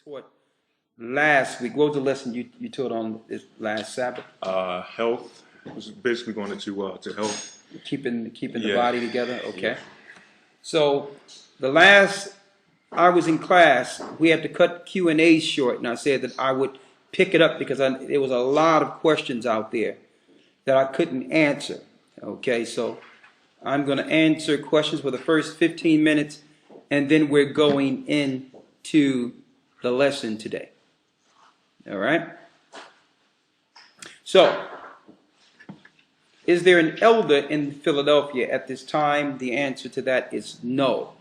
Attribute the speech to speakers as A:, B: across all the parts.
A: taught last week? What was the lesson you taught on this last Sabbath?
B: Health. It was basically going into health.
A: Keeping the body together. Okay. Yeah. So the last I was in class, we had to cut Q&A short, and I said that I would pick it up because there was a lot of questions out there that I couldn't answer. Okay, so I'm going to answer questions for the first 15 minutes, and then we're going into the lesson today. All right? So, is there an elder in Philadelphia at this time? The answer to that is no.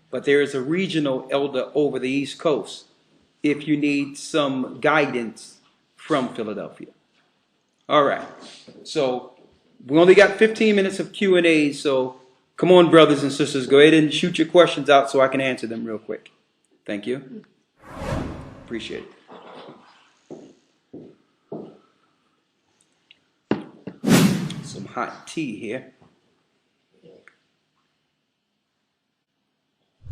A: But there is a regional elder over the East Coast if you need some guidance from Philadelphia. All right. So, we only got 15 minutes of Q&A, so come on, brothers and sisters, go ahead and shoot your questions out so I can answer them real quick. Thank you. Appreciate it. Some hot tea here.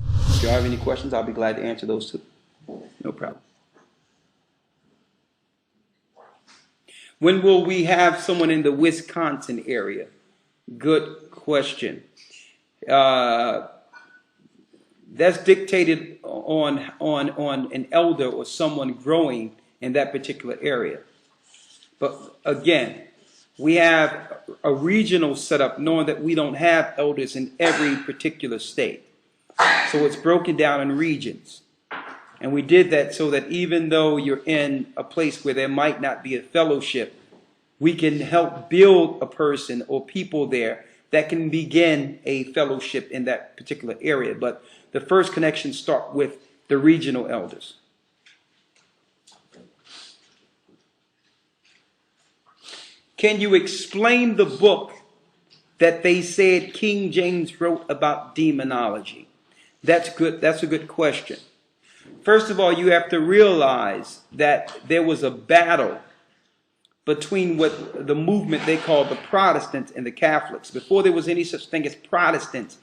A: If you have any questions, I'll be glad to answer those too. No problem. When will we have someone in the Wisconsin area? Good question. That's dictated on an elder or someone growing in that particular area. But again, we have a regional setup knowing that we don't have elders in every particular state. So it's broken down in regions. And we did that so that even though you're in a place where there might not be a fellowship, we can help build a person or people there that can begin a fellowship in that particular area. But the first connection starts with the regional elders. Can you explain the book that they said King James wrote about demonology? That's good. That's a good question. First of all, you have to realize that there was a battle between what the movement they called the Protestants and the Catholics. Before there was any such thing as Protestants,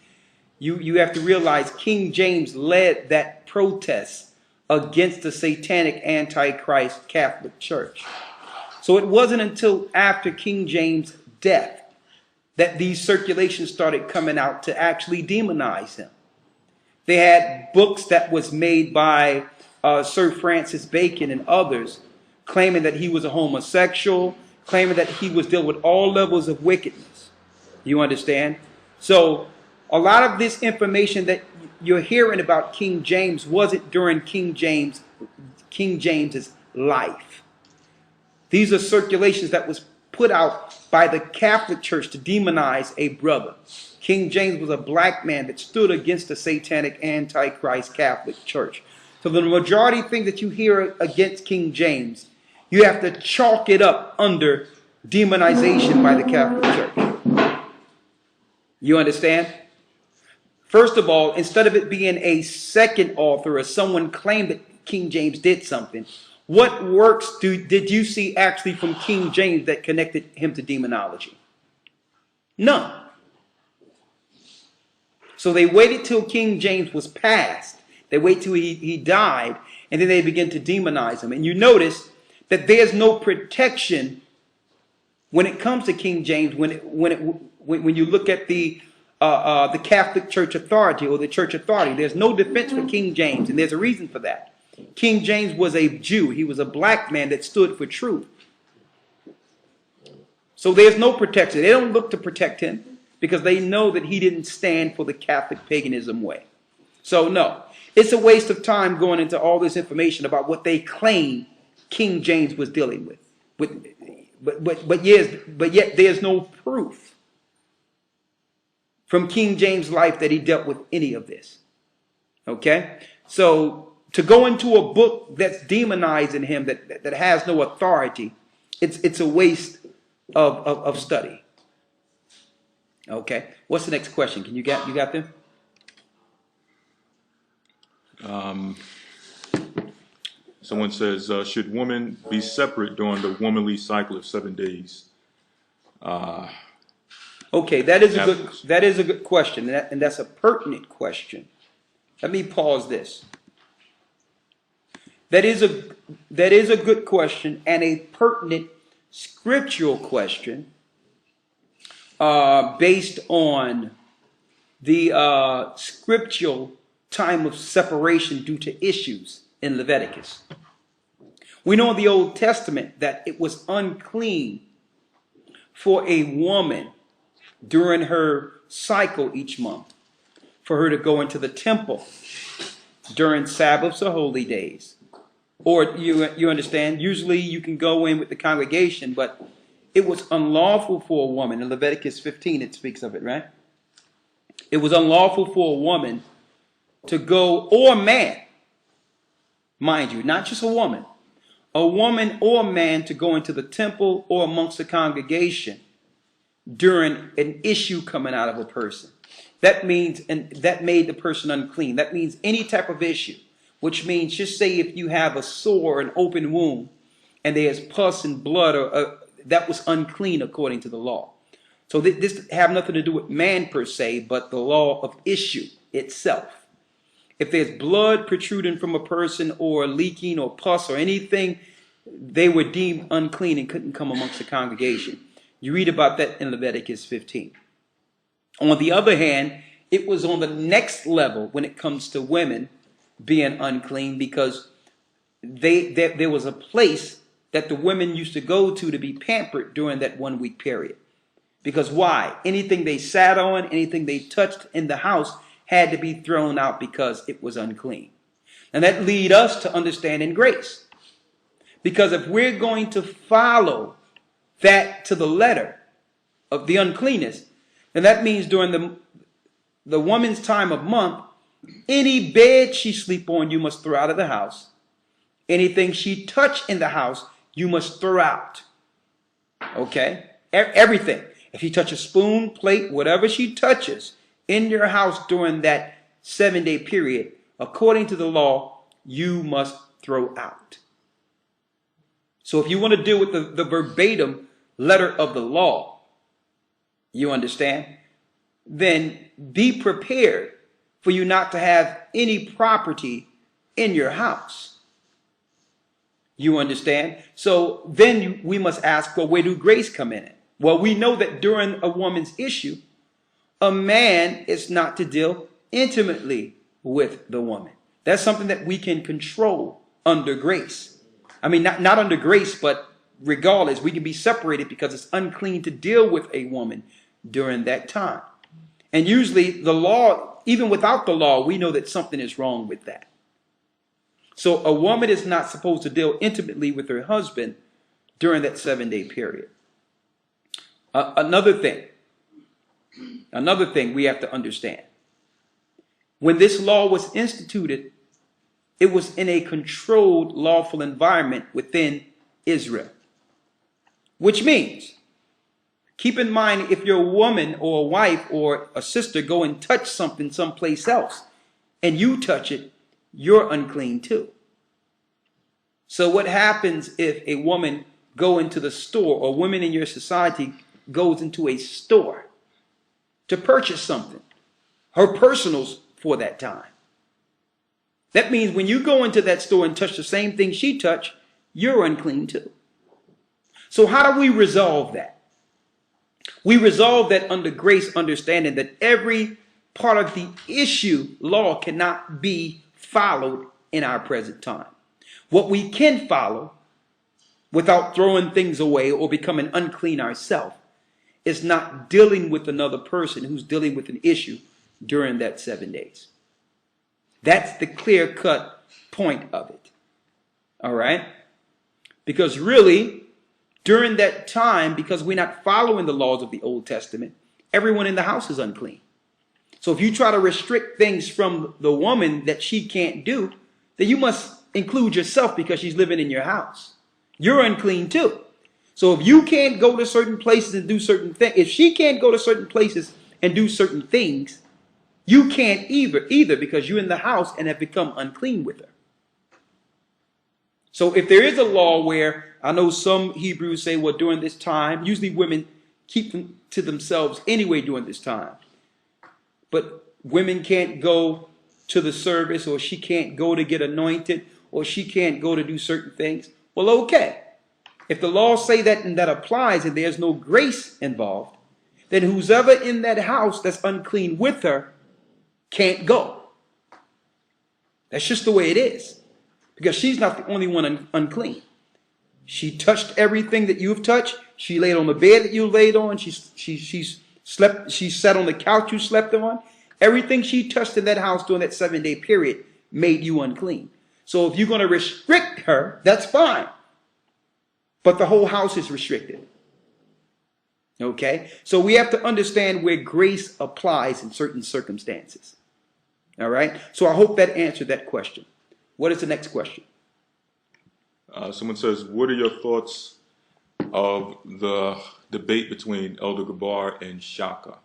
A: you have to realize King James led that protest against the satanic Antichrist Catholic Church. So it wasn't until after King James' death that these circulations started coming out to actually demonize him. They had books that was made by Sir Francis Bacon and others claiming that he was a homosexual, claiming that he was dealing with all levels of wickedness. You understand? So a lot of this information that you're hearing about King James wasn't during King James's life. These are circulations that was put out by the Catholic Church to demonize a brother. King James was a black man that stood against the satanic Antichrist Catholic Church. So the majority thing that you hear against King James, you have to chalk it up under demonization by the Catholic Church. You understand? First of all, instead of it being a second author or someone claimed that King James did something, what works did you see actually from King James that connected him to demonology? None. So they waited till King James was passed. They wait till he died, and then they begin to demonize him. And you notice that there's no protection when it comes to King James. When you look at the Catholic Church authority or the church authority, there's no defense for King James, and there's a reason for that. King James was a Jew. He was a black man that stood for truth. So there's no protection. They don't look to protect him because they know that he didn't stand for the Catholic paganism way. So no, it's a waste of time going into all this information about what they claim King James was dealing with. But yet there's no proof from King James' life that he dealt with any of this. Okay? So to go into a book that's demonizing him, that has no authority, it's a waste of study. Okay. What's the next question? You got them?
B: Someone says, should women be separate during the womanly cycle of 7 days?
A: Okay, that is a good question, and that's a pertinent question. Let me pause this. That is a good question and a pertinent scriptural question based on the scriptural time of separation due to issues in Leviticus. We know in the Old Testament that it was unclean for a woman during her cycle each month for her to go into the temple during Sabbaths or holy days. Or you understand, usually you can go in with the congregation, but it was unlawful for a woman. In Leviticus 15 it speaks of it, right? It was unlawful for a woman to go, or a man, mind you, not just a woman or a man to go into the temple or amongst the congregation during an issue coming out of a person. That means, and that made the person unclean. That means any type of issue, which means, just say if you have a sore, an open wound, and there's pus and blood, that was unclean according to the law. So this have nothing to do with man per se, but the law of issue itself. If there's blood protruding from a person or leaking or pus or anything, they were deemed unclean and couldn't come amongst the congregation. You read about that in Leviticus 15. On the other hand, it was on the next level when it comes to women being unclean, because there was a place that the women used to go to be pampered during that 1 week period. Because why? Anything they sat on, anything they touched in the house had to be thrown out because it was unclean. And that leads us to understanding grace. Because if we're going to follow that to the letter of the uncleanness, then that means during the woman's time of month, any bed she sleep on, you must throw out of the house. Anything she touch in the house, you must throw out. Okay? Everything. If you touch a spoon, plate, whatever she touches in your house during that 7-day period, according to the law, you must throw out. So if you want to deal with the verbatim letter of the law, you understand, then be prepared for you not to have any property in your house. You understand? So then we must ask, well, where do grace come in? Well, we know that during a woman's issue, a man is not to deal intimately with the woman. That's something that we can control under grace. I mean, not under grace, but regardless, we can be separated because it's unclean to deal with a woman during that time. And usually the law, even without the law, we know that something is wrong with that. So a woman is not supposed to deal intimately with her husband during that 7-day period. Another thing we have to understand. When this law was instituted, it was in a controlled, lawful environment within Israel. Which means, keep in mind, if you're a woman or a wife or a sister go and touch something someplace else, and you touch it, you're unclean too. So what happens if a woman go into the store, or women in your society goes into a store to purchase something, her personals for that time? That means when you go into that store and touch the same thing she touched, you're unclean too. So how do we resolve that? We resolve that under grace, understanding that every part of the issue law cannot be followed in our present time. What we can follow without throwing things away or becoming unclean ourselves is not dealing with another person who's dealing with an issue during that 7 days. That's the clear-cut point of it. All right? Because really, during that time, because we're not following the laws of the Old Testament, everyone in the house is unclean. So if you try to restrict things from the woman that she can't do, then you must include yourself because she's living in your house. You're unclean too. So if you can't go to certain places and do certain things, if she can't go to certain places and do certain things, you can't either because you're in the house and have become unclean with her. So if there is a law where, I know some Hebrews say, well, during this time, usually women keep them to themselves anyway during this time. But women can't go to the service, or she can't go to get anointed, or she can't go to do certain things. Well, okay. If the law say that and that applies and there's no grace involved, then whoever in that house that's unclean with her can't go. That's just the way it is. Because she's not the only one unclean. She touched everything that you've touched. She laid on the bed that you laid on. She sat on the couch you slept on. Everything she touched in that house during that 7-day period made you unclean. So if you're going to restrict her, that's fine. But the whole house is restricted. Okay? So we have to understand where grace applies in certain circumstances. All right? So I hope that answered that question. What is the next question?
B: Someone says, what are your thoughts of the debate between Elder Gabar and Shaka?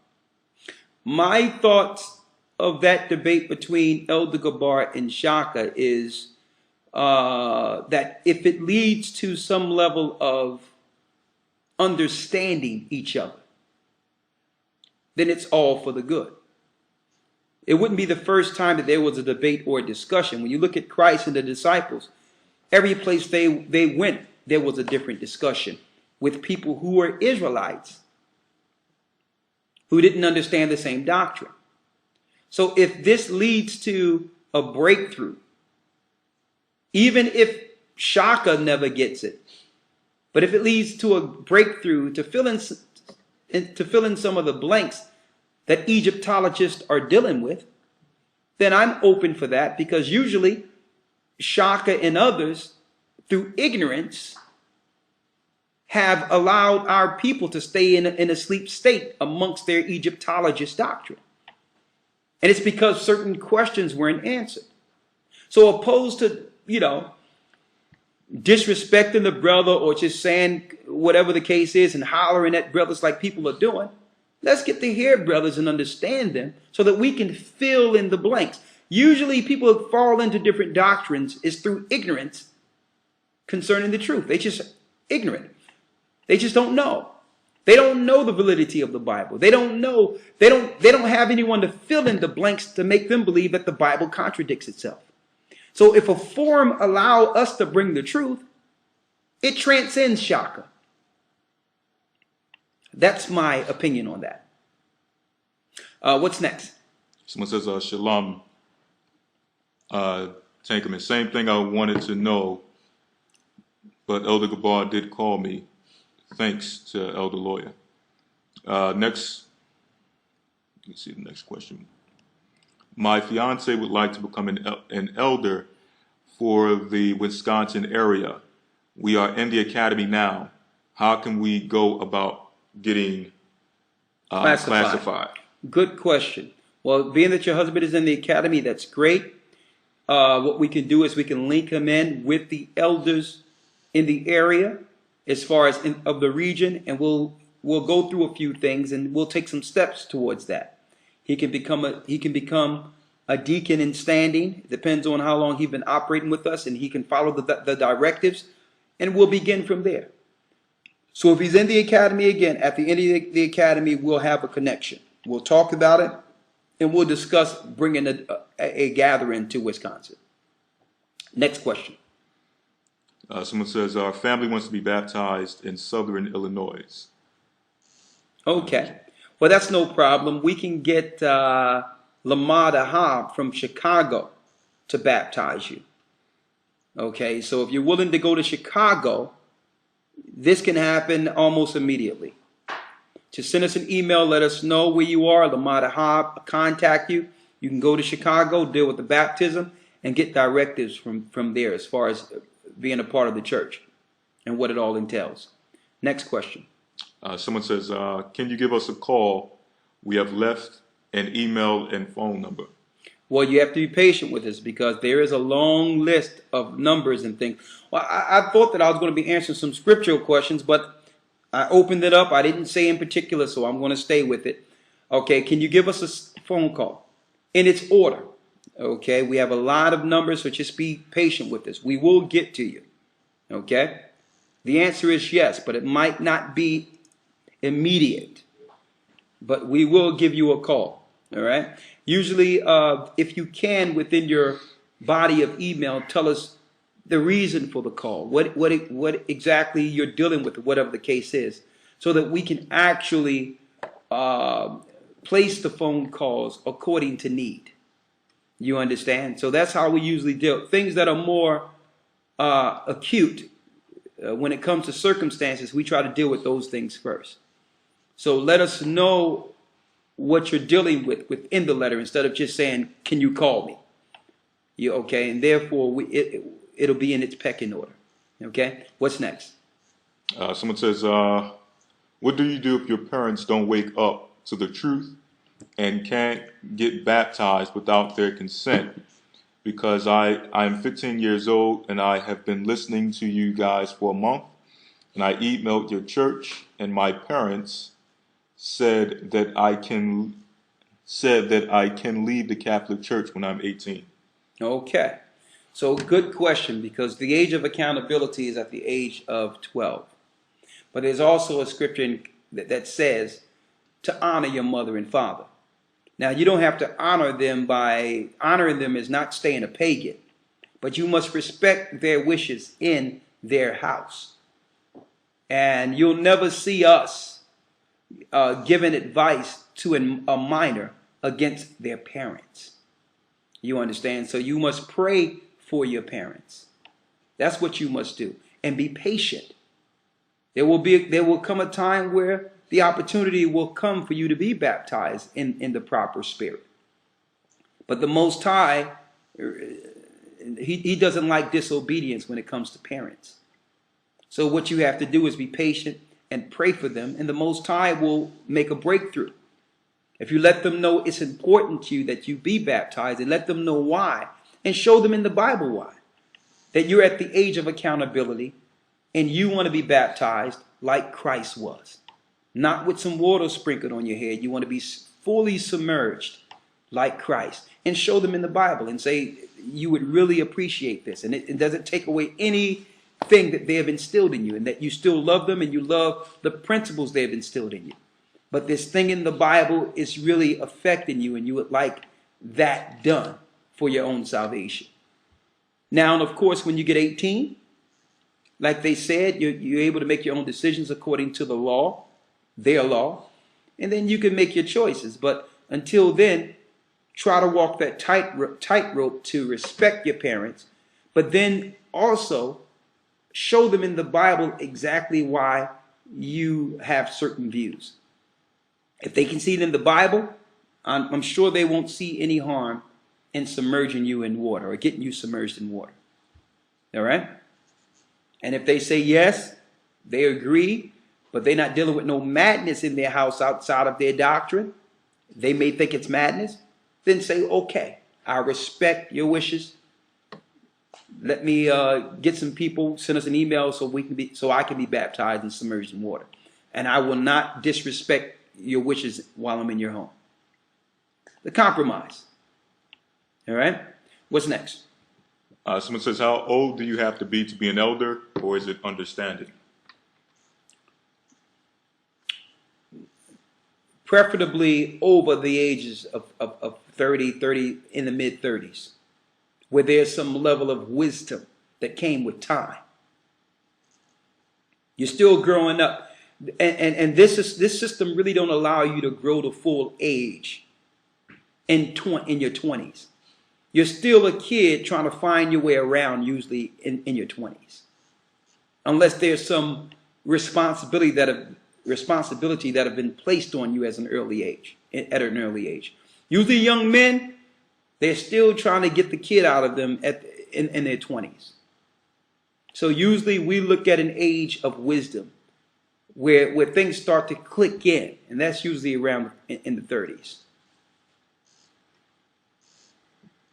A: My thoughts of that debate between Elder Gabar and Shaka is that if it leads to some level of understanding each other, then it's all for the good. It wouldn't be the first time that there was a debate or a discussion. When you look at Christ and the disciples, every place they went, there was a different discussion with people who were Israelites, who didn't understand the same doctrine. So if this leads to a breakthrough, even if Shaka never gets it, but if it leads to a breakthrough to fill in some of the blanks that Egyptologists are dealing with, then I'm open for that, because usually Shaka and others, through ignorance, have allowed our people to stay in a sleep state amongst their Egyptologist doctrine. And it's because certain questions weren't answered. So opposed to, disrespecting the brother or just saying whatever the case is and hollering at brothers like people are doing, let's get to hear brothers and understand them so that we can fill in the blanks. Usually people fall into different doctrines is through ignorance concerning the truth. They just ignorant. They just don't know. They don't know the validity of the Bible. They don't know. They don't have anyone to fill in the blanks to make them believe that the Bible contradicts itself. So if a forum allow us to bring the truth, it transcends Shaka. That's my opinion on that. What's next?
B: Someone says, Shalom, Tankerman. Same thing I wanted to know, but Elder Gabar did call me. Thanks to Elder Lawyer. Next, let's see the next question. My fiance would like to become an elder for the Wisconsin area. We are in the academy now. How can we go about getting classified?
A: Good question. Well, being that your husband is in the academy, that's great. What we can do is we can link him in with the elders in the area, as far as of the region, and we'll go through a few things and we'll take some steps towards that. He can become a deacon in standing. It depends on how long he's been operating with us, and he can follow the directives, and we'll begin from there. So if he's in the academy again, at the end of the academy, we'll have a connection. We'll talk about it, and we'll discuss bringing a gathering to Wisconsin. Next question.
B: Someone says, our family wants to be baptized in Southern Illinois.
A: Okay. Well, that's no problem. We can get AHAYAH from Chicago to baptize you. Okay, so if you're willing to go to Chicago, this can happen almost immediately. Just send us an email, let us know where you are. AHAYAH will contact you. You can go to Chicago, deal with the baptism, and get directives from there as far as being a part of the church and what it all entails. Next question.
B: Someone says, can you give us a call? We have left an email and phone number.
A: Well, you have to be patient with us because there is a long list of numbers and things. Well, I thought that I was going to be answering some scriptural questions, but I opened it up. I didn't say in particular, so I'm going to stay with it. Okay, can you give us a phone call in its order? Okay, we have a lot of numbers, so just be patient with us. We will get to you. Okay, the answer is yes, but it might not be immediate. But we will give you a call. All right. Usually, if you can, within your body of email, tell us the reason for the call, what exactly you're dealing with, whatever the case is, so that we can actually place the phone calls according to need. You understand? So that's how we usually deal. Things that are more acute, when it comes to circumstances, we try to deal with those things first. So let us know what you're dealing with within the letter instead of just saying, "Can you call me?" You okay? And therefore, it'll be in its pecking order. Okay. What's next?
B: Someone says, what do you do if your parents don't wake up to the truth and can't get baptized without their consent? Because I'm 15 years old and I have been listening to you guys for a month, and I emailed your church, and my parents said that I can leave the Catholic Church when I'm 18.
A: Okay. So good question, because the age of accountability is at the age of 12. But there's also a scripture that says to honor your mother and father. Now, you don't have to honor them by honoring them is not staying a pagan, but you must respect their wishes in their house. And you'll never see us giving advice to a minor against their parents. You understand? So you must pray for your parents. That's what you must do. And be patient. There will come a time where the opportunity will come for you to be baptized in the proper spirit. But the Most High, he doesn't like disobedience when it comes to parents. So what you have to do is be patient and pray for them, and the Most High will make a breakthrough. If you let them know it's important to you that you be baptized, and let them know why, and show them in the Bible why, that you're at the age of accountability, and you want to be baptized like Christ was. Not with some water sprinkled on your head. You want to be fully submerged like Christ. And show them in the Bible and say, you would really appreciate this. And it doesn't take away anything that they have instilled in you, and that you still love them and you love the principles they have instilled in you. But this thing in the Bible is really affecting you, and you would like that done for your own salvation. Now, and of course, when you get 18, like they said, you're able to make your own decisions according to the law, their law, and then you can make your choices. But until then, try to walk that tightrope to respect your parents, but then also show them in the Bible exactly why you have certain views. If they can see it in the Bible, I'm sure they won't see any harm in submerging you in water or getting you submerged in water. All right? And if they say yes, they agree, but they're not dealing with no madness in their house outside of their doctrine, they may think it's madness, then say, okay, I respect your wishes. Let me get some people, send us an email so I can be baptized and submerged in water. And I will not disrespect your wishes while I'm in your home. The compromise. All right? What's next?
B: Someone says, how old do you have to be an elder, or is it understanding?
A: Preferably over the ages of 30 in the mid-30s, where there's some level of wisdom that came with time. You're still growing up. And this system really don't allow you to grow to full age in your 20s. You're still a kid trying to find your way around, usually in your 20s, unless there's some responsibility that have been placed on you at an early age. Usually young men, they're still trying to get the kid out of them in their 20s. So usually we look at an age of wisdom where things start to click in, and that's usually around in the 30s.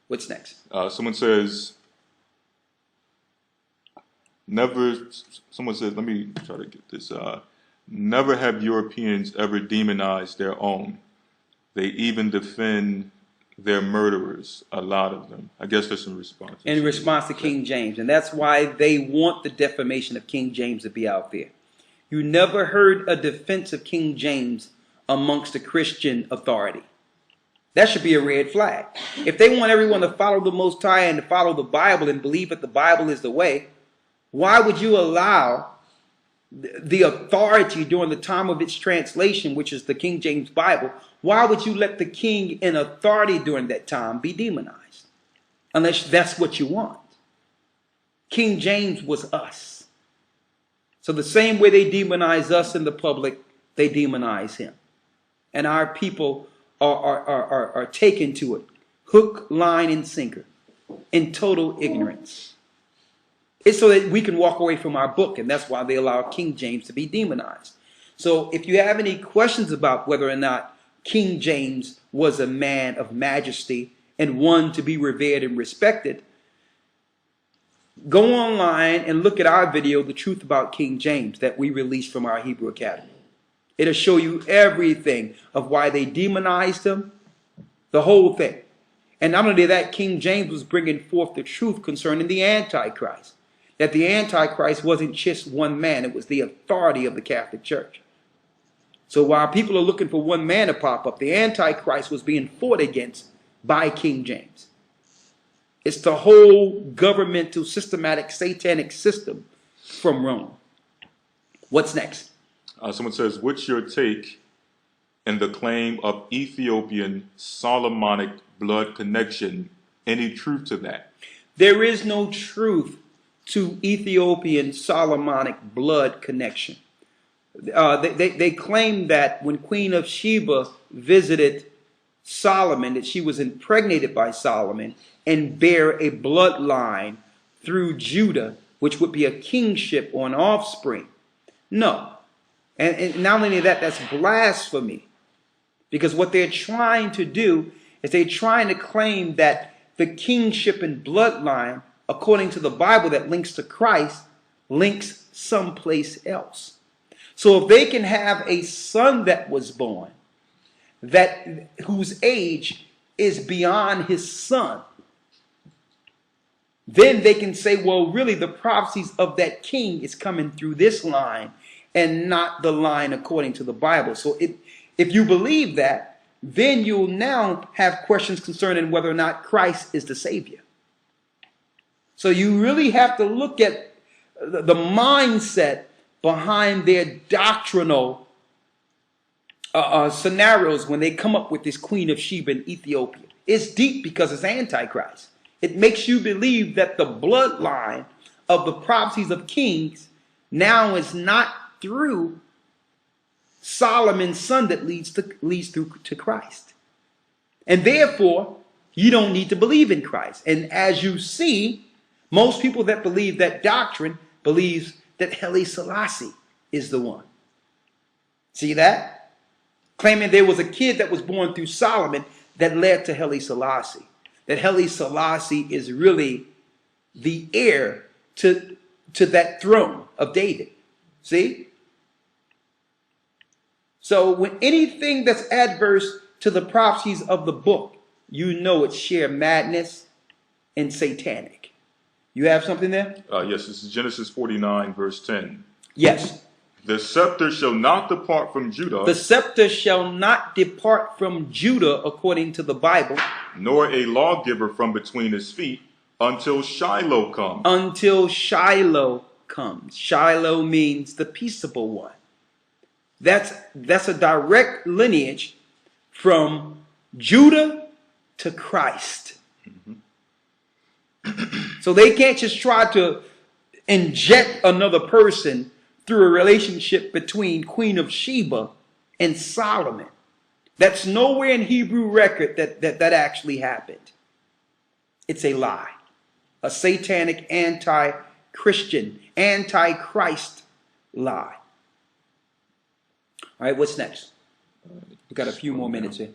A: What's next?
B: Someone says, let me try to get this. Never have Europeans ever demonized their own. They even defend their murderers, a lot of them. I guess there's some responses.
A: In response to King James. And that's why they want the defamation of King James to be out there. You never heard a defense of King James amongst the Christian authority. That should be a red flag. If they want everyone to follow the Most High and to follow the Bible and believe that the Bible is the way, why would you allow the authority during the time of its translation, which is the King James Bible, why would you let the king in authority during that time be demonized? Unless that's what you want. King James was us. So the same way they demonize us in the public, they demonize him. And our people are taken to it, hook, line, and sinker, in total ignorance. It's so that we can walk away from our book, and that's why they allow King James to be demonized. So if you have any questions about whether or not King James was a man of majesty and one to be revered and respected, go online and look at our video, The Truth About King James, that we released from our Hebrew Academy. It'll show you everything of why they demonized him, the whole thing. And not only that, King James was bringing forth the truth concerning the Antichrist. That the Antichrist wasn't just one man, it was the authority of the Catholic Church. So while people are looking for one man to pop up, the Antichrist was being fought against by King James. It's the whole governmental, systematic, satanic system from Rome. What's next?
B: Someone says, what's your take in the claim of Ethiopian Solomonic blood connection? Any truth to that?
A: There is no truth to Ethiopian Solomonic blood connection. They claim that when Queen of Sheba visited Solomon, that she was impregnated by Solomon and bear a bloodline through Judah, which would be a kingship or an offspring. No. And not only that, that's blasphemy. Because what they're trying to do is they're trying to claim that the kingship and bloodline, according to the Bible that links to Christ, links someplace else. So if they can have a son that was born, whose age is beyond his son, then they can say, well, really the prophecies of that king is coming through this line and not the line according to the Bible. So if you believe that, then you'll now have questions concerning whether or not Christ is the Savior. So you really have to look at the mindset behind their doctrinal scenarios when they come up with this Queen of Sheba in Ethiopia. It's deep because it's Antichrist. It makes you believe that the bloodline of the prophecies of kings now is not through Solomon's son that leads through to Christ. And therefore, you don't need to believe in Christ. And as you see, most people that believe that doctrine believes that Haile Selassie is the one. See that? Claiming there was a kid that was born through Solomon that led to Haile Selassie. That Haile Selassie is really the heir to that throne of David. See? So when anything that's adverse to the prophecies of the book, you know it's sheer madness and satanic. You have something there?
B: Yes, this is Genesis 49, verse 10.
A: Yes.
B: The scepter shall not depart from Judah.
A: The scepter shall not depart from Judah, according to the Bible.
B: Nor a lawgiver from between his feet, until Shiloh comes.
A: Until Shiloh comes. Shiloh means the peaceable one. That's a direct lineage from Judah to Christ. So they can't just try to inject another person through a relationship between Queen of Sheba and Solomon. That's nowhere in Hebrew record that actually happened. It's a lie. A satanic, anti-Christian, anti-Christ lie. All right, what's next? We've got a few more minutes here.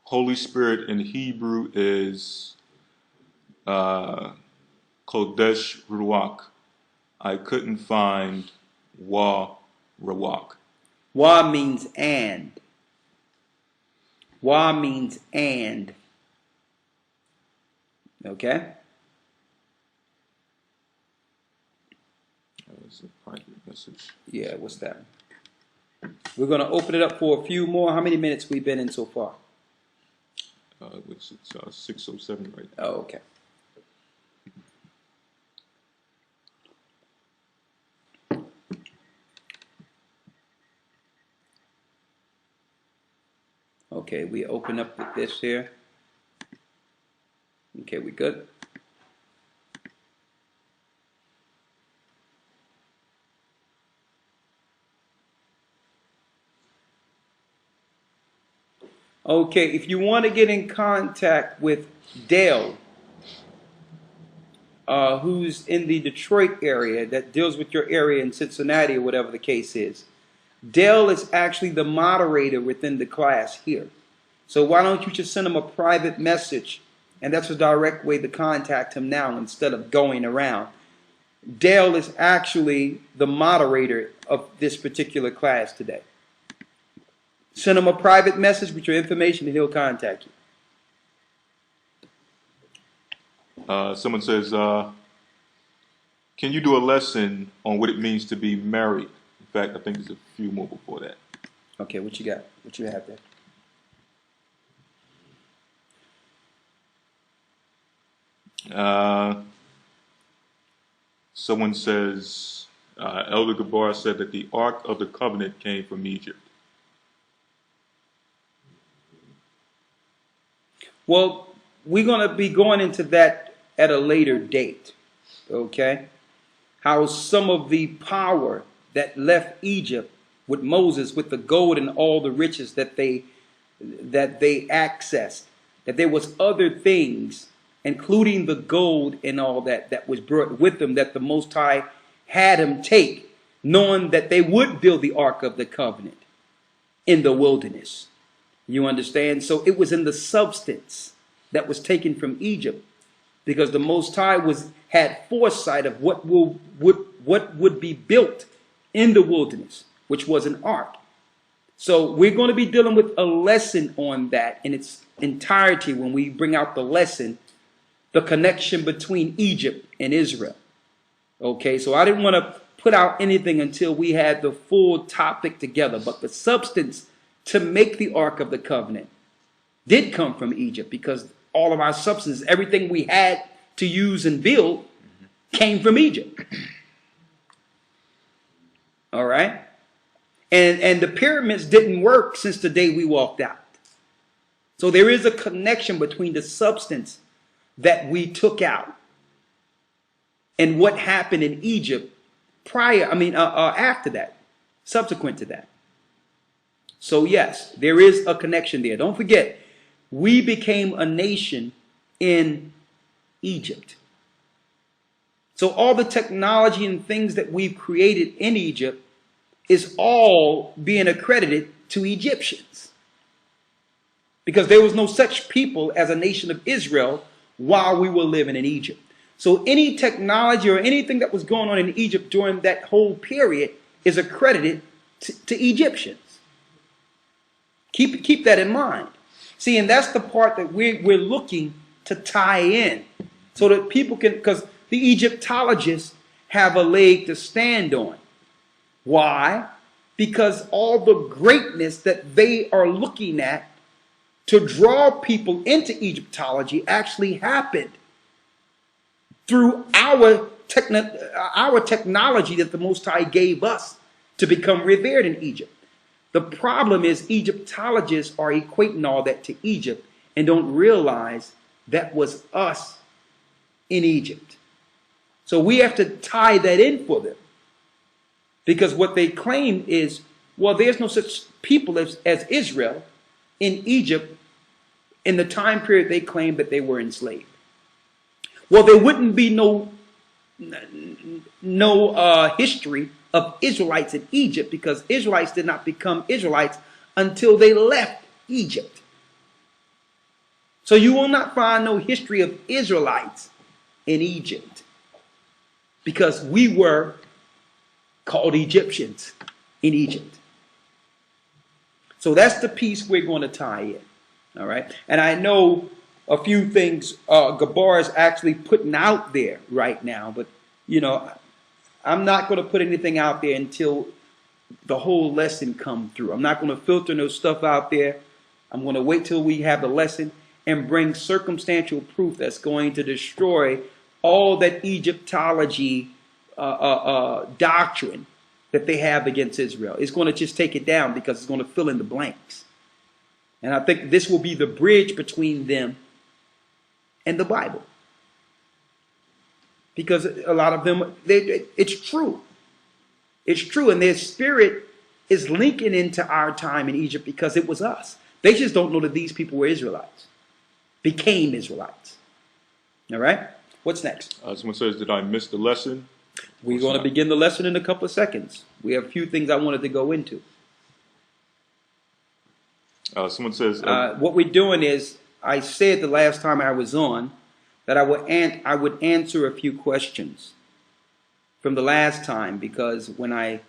B: Holy Spirit in Hebrew is Kodesh Ruach. I couldn't find Wa Ruach.
A: Wa means and. Wa means and. Okay?
B: It's a private message.
A: Yeah, what's that? We're going to open it up for a few more. How many minutes we've been in so far?
B: It's 6:07 right now.
A: Oh, okay. Okay, we open up with this here. Okay, we good? Okay, if you want to get in contact with Dale, who's in the Detroit area that deals with your area in Cincinnati or whatever the case is, Dale is actually the moderator within the class here. So why don't you just send him a private message? And that's a direct way to contact him now instead of going around. Dale is actually the moderator of this particular class today. Send him a private message with your information and he'll contact you.
B: Someone says, can you do a lesson on what it means to be married? In fact, I think there's a few more before that.
A: Okay, what you got? What you have there?
B: Someone says, Elder Gabar said that the Ark of the Covenant came from Egypt.
A: Well, we're going to be going into that at a later date, okay? How some of the power that left Egypt with Moses, with the gold and all the riches that they accessed, that there was other things, including the gold and all that was brought with them, that the Most High had him take, knowing that they would build the Ark of the Covenant in the wilderness. You understand? So it was in the substance that was taken from Egypt, because the Most High had foresight of what would be built in the wilderness, which was an ark. So we're going to be dealing with a lesson on that in its entirety when we bring out the lesson, the connection between Egypt and Israel. Okay, so I didn't want to put out anything until we had the full topic together, but the substance to make the Ark of the Covenant did come from Egypt, because all of our substance, everything we had to use and build, came from Egypt. All right? And the pyramids didn't work since the day we walked out. So there is a connection between the substance that we took out and what happened in Egypt after that, subsequent to that. So yes, there is a connection there. Don't forget, we became a nation in Egypt. So all the technology and things that we've created in Egypt is all being accredited to Egyptians, because there was no such people as a nation of Israel while we were living in Egypt. So any technology or anything that was going on in Egypt during that whole period is accredited to Egyptians. Keep that in mind. See, and that's the part that we're looking to tie in, so that people can, because the Egyptologists have a leg to stand on. Why? Because all the greatness that they are looking at to draw people into Egyptology actually happened through our technology that the Most High gave us to become revered in Egypt. The problem is Egyptologists are equating all that to Egypt and don't realize that was us in Egypt. So we have to tie that in for them, because what they claim is, well, there's no such people as Israel in Egypt in the time period they claim that they were enslaved. Well, there wouldn't be no history of Israelites in Egypt, because Israelites did not become Israelites until they left Egypt. So you will not find no history of Israelites in Egypt, because we were called Egyptians in Egypt. So that's the piece we're going to tie in. All right. And I know a few things Gabar is actually putting out there right now. But, you know, I'm not going to put anything out there until the whole lesson come through. I'm not going to filter no stuff out there. I'm going to wait till we have the lesson and bring circumstantial proof that's going to destroy all that Egyptology doctrine that they have against Israel. It's going to just take it down because it's going to fill in the blanks. And I think this will be the bridge between them and the Bible. Because a lot of them, it's true. It's true. And their spirit is linking into our time in Egypt because it was us. They just don't know that these people were Israelites, became Israelites. All right? What's next?
B: Someone says, did I miss the lesson?
A: We're going to begin the lesson in a couple of seconds. We have a few things I wanted to go into.
B: Someone says...
A: what we're doing is, I said the last time I was on that I would answer a few questions from the last time, because when I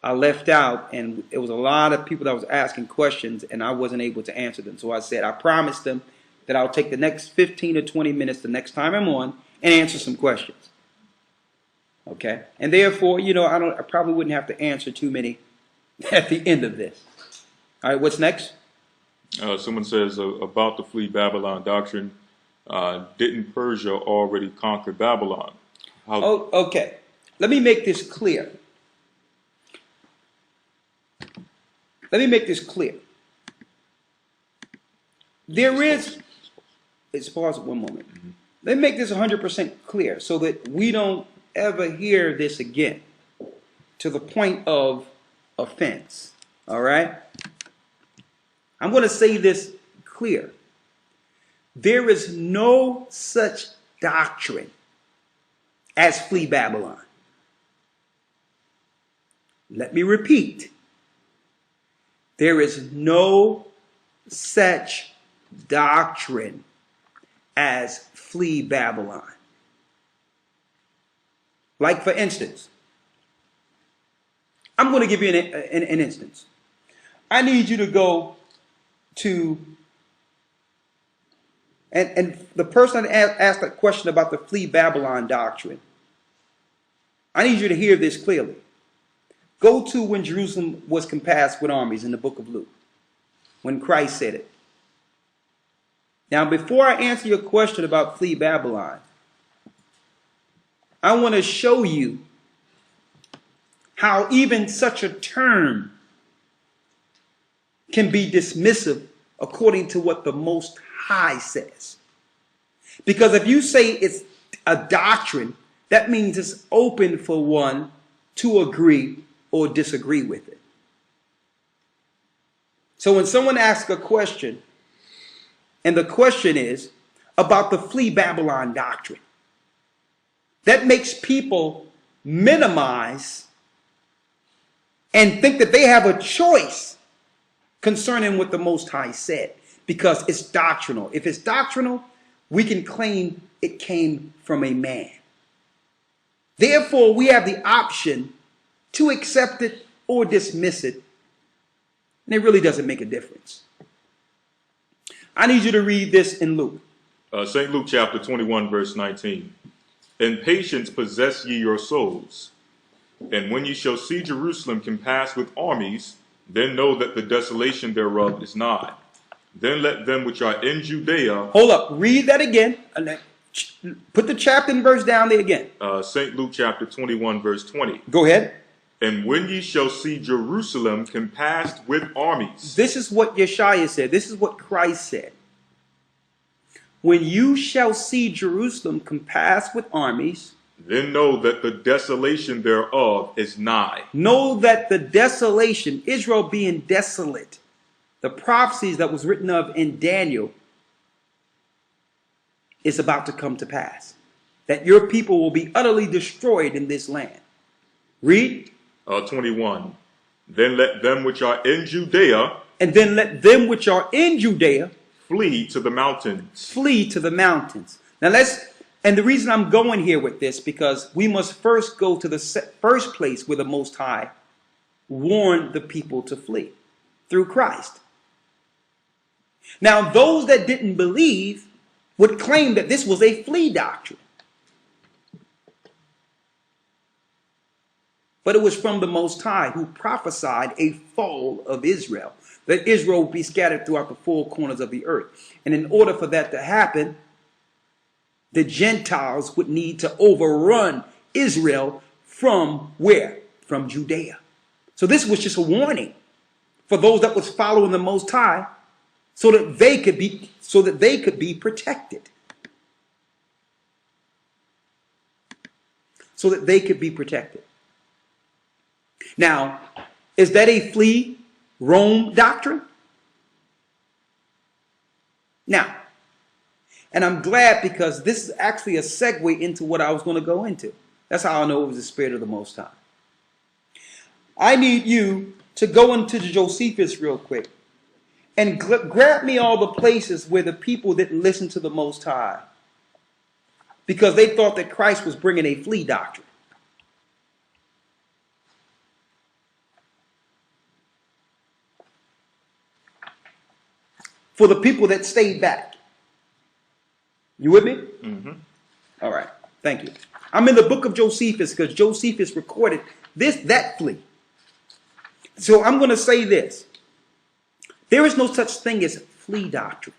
A: left out and it was a lot of people that was asking questions and I wasn't able to answer them. So I said, I promised them that I'll take the next 15 or 20 minutes the next time I'm on and answer some questions. Okay? And therefore, you know, I probably wouldn't have to answer too many at the end of this. All right, what's next?
B: Someone says about the flee Babylon doctrine, didn't Persia already conquer Babylon?
A: Oh, okay. Let me make this clear. Let me make this clear. There is, let's pause one moment. Let me make this 100% clear so that we don't ever hear this again to the point of offense. All right? I'm going to say this clear. There is no such doctrine as flee Babylon. Let me repeat. There is no such doctrine as flee Babylon. Like, for instance, I'm going to give you an instance. I need you to go to, and the person that asked that question about the flee Babylon doctrine, I need you to hear this clearly. Go to when Jerusalem was compassed with armies in the book of Luke, when Christ said it. Now, before I answer your question about flee Babylon, I want to show you how even such a term can be dismissive according to what the Most High says. Because if you say it's a doctrine, that means it's open for one to agree or disagree with it. So when someone asks a question, and the question is about the flee Babylon doctrine, that makes people minimize and think that they have a choice concerning what the Most High said, because it's doctrinal. If it's doctrinal, we can claim it came from a man. Therefore, we have the option to accept it or dismiss it, and it really doesn't make a difference. I need you to read this in Luke.
B: St. Luke chapter 21, verse 19. In patience possess ye your souls, and when ye shall see Jerusalem compassed with armies, then know that the desolation thereof is nigh. Then let them which are in Judea...
A: Hold up, read that again. Put the chapter and verse down there again.
B: St. Luke chapter 21, verse 20.
A: Go ahead.
B: And when ye shall see Jerusalem compassed with armies...
A: This is what Yeshua said. This is what Christ said. When you shall see Jerusalem compassed with armies...
B: Then know that the desolation thereof is nigh.
A: Know that the desolation, Israel being desolate, the prophecies that was written of in Daniel, is about to come to pass. That your people will be utterly destroyed in this land. Read.
B: 21. Then let them which are in Judea...
A: And then let them which are in Judea...
B: Flee to the mountains.
A: Flee to the mountains. Now and the reason I'm going here with this, because we must first go to the first place where the Most High warned the people to flee, through Christ. Now, those that didn't believe would claim that this was a flea doctrine. But it was from the Most High who prophesied a fall of Israel, that Israel would be scattered throughout the four corners of the earth. And in order for that to happen, the Gentiles would need to overrun Israel from where? From Judea. So this was just a warning for those that was following the Most High, so that they could be protected. So that they could be protected. Now, is that a flee Rome doctrine? Now, and I'm glad, because this is actually a segue into what I was going to go into. That's how I know it was the Spirit of the Most High. I need you to go into Josephus real quick and grab me all the places where the people didn't listen to the Most High because they thought that Christ was bringing a flea doctrine. For the people that stayed back. You with me? Mm-hmm. All right. Thank you. I'm in the book of Josephus because Josephus recorded that flea. So I'm going to say this. There is no such thing as flea doctrine.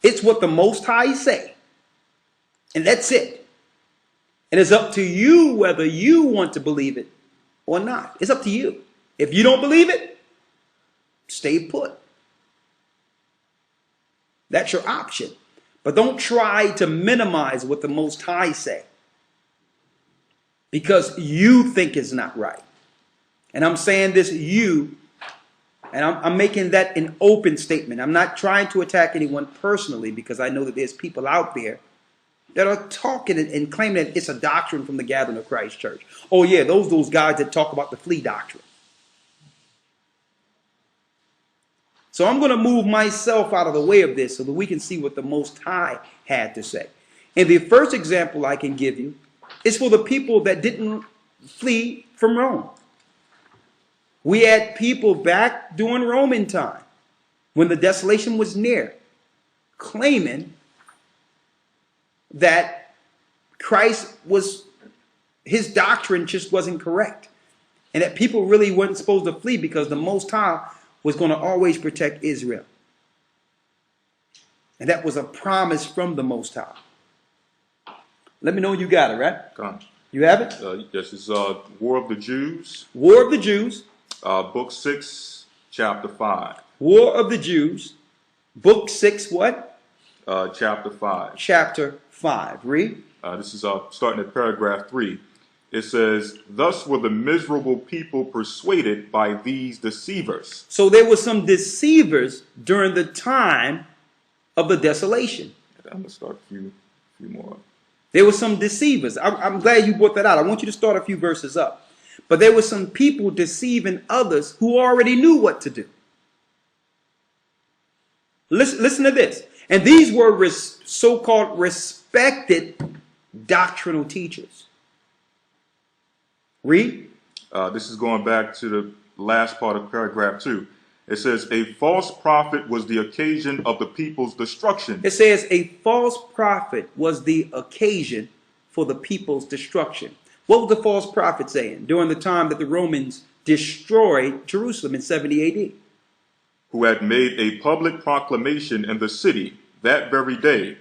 A: It's what the Most High say. And that's it. And it's up to you whether you want to believe it or not. It's up to you. If you don't believe it, stay put. That's your option. But don't try to minimize what the Most High say, because you think it's not right. And I'm saying this, you, and I'm making that an open statement. I'm not trying to attack anyone personally, because I know that there's people out there that are talking and claiming that it's a doctrine from the Gathering of Christ Church. Oh yeah, those guys that talk about the flea doctrine. So I'm going to move myself out of the way of this so that we can see what the Most High had to say. And the first example I can give you is for the people that didn't flee from Rome. We had people back during Roman time, when the desolation was near, claiming that his doctrine just wasn't correct. And that people really weren't supposed to flee because the Most High was going to always protect Israel. And that was a promise from the Most High. Let me know when you got it, right?
B: Come.
A: You have it?
B: Yes, it's War of the Jews.
A: War of the Jews.
B: Book 6, chapter 5.
A: War of the Jews. Book 6, what?
B: Chapter 5.
A: Chapter 5. Read.
B: This is starting at paragraph 3. It says, "Thus were the miserable people persuaded by these deceivers."
A: So there were some deceivers during the time of the desolation.
B: I'm going to start a few more.
A: There were some deceivers. I'm glad you brought that out. I want you to start a few verses up. But there were some people deceiving others who already knew what to do. Listen to this. And these were so-called respected doctrinal teachers. Read.
B: This is going back to the last part of paragraph 2. It says, "A false prophet was the occasion of the people's destruction."
A: It says a false prophet was the occasion for the people's destruction. What was the false prophet saying during the time that the Romans destroyed Jerusalem in 70 AD?
B: "Who had made a public proclamation in the city that very day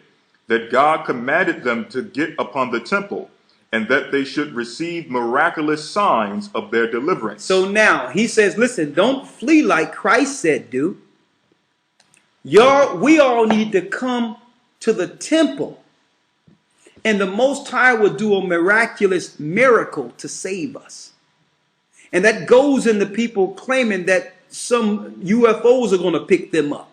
B: that God commanded them to get upon the temple, and that they should receive miraculous signs of their deliverance."
A: So now he says, listen, don't flee like Christ said, dude. We all need to come to the temple, and the Most High will do a miraculous miracle to save us. And that goes into people claiming that some UFOs are going to pick them up.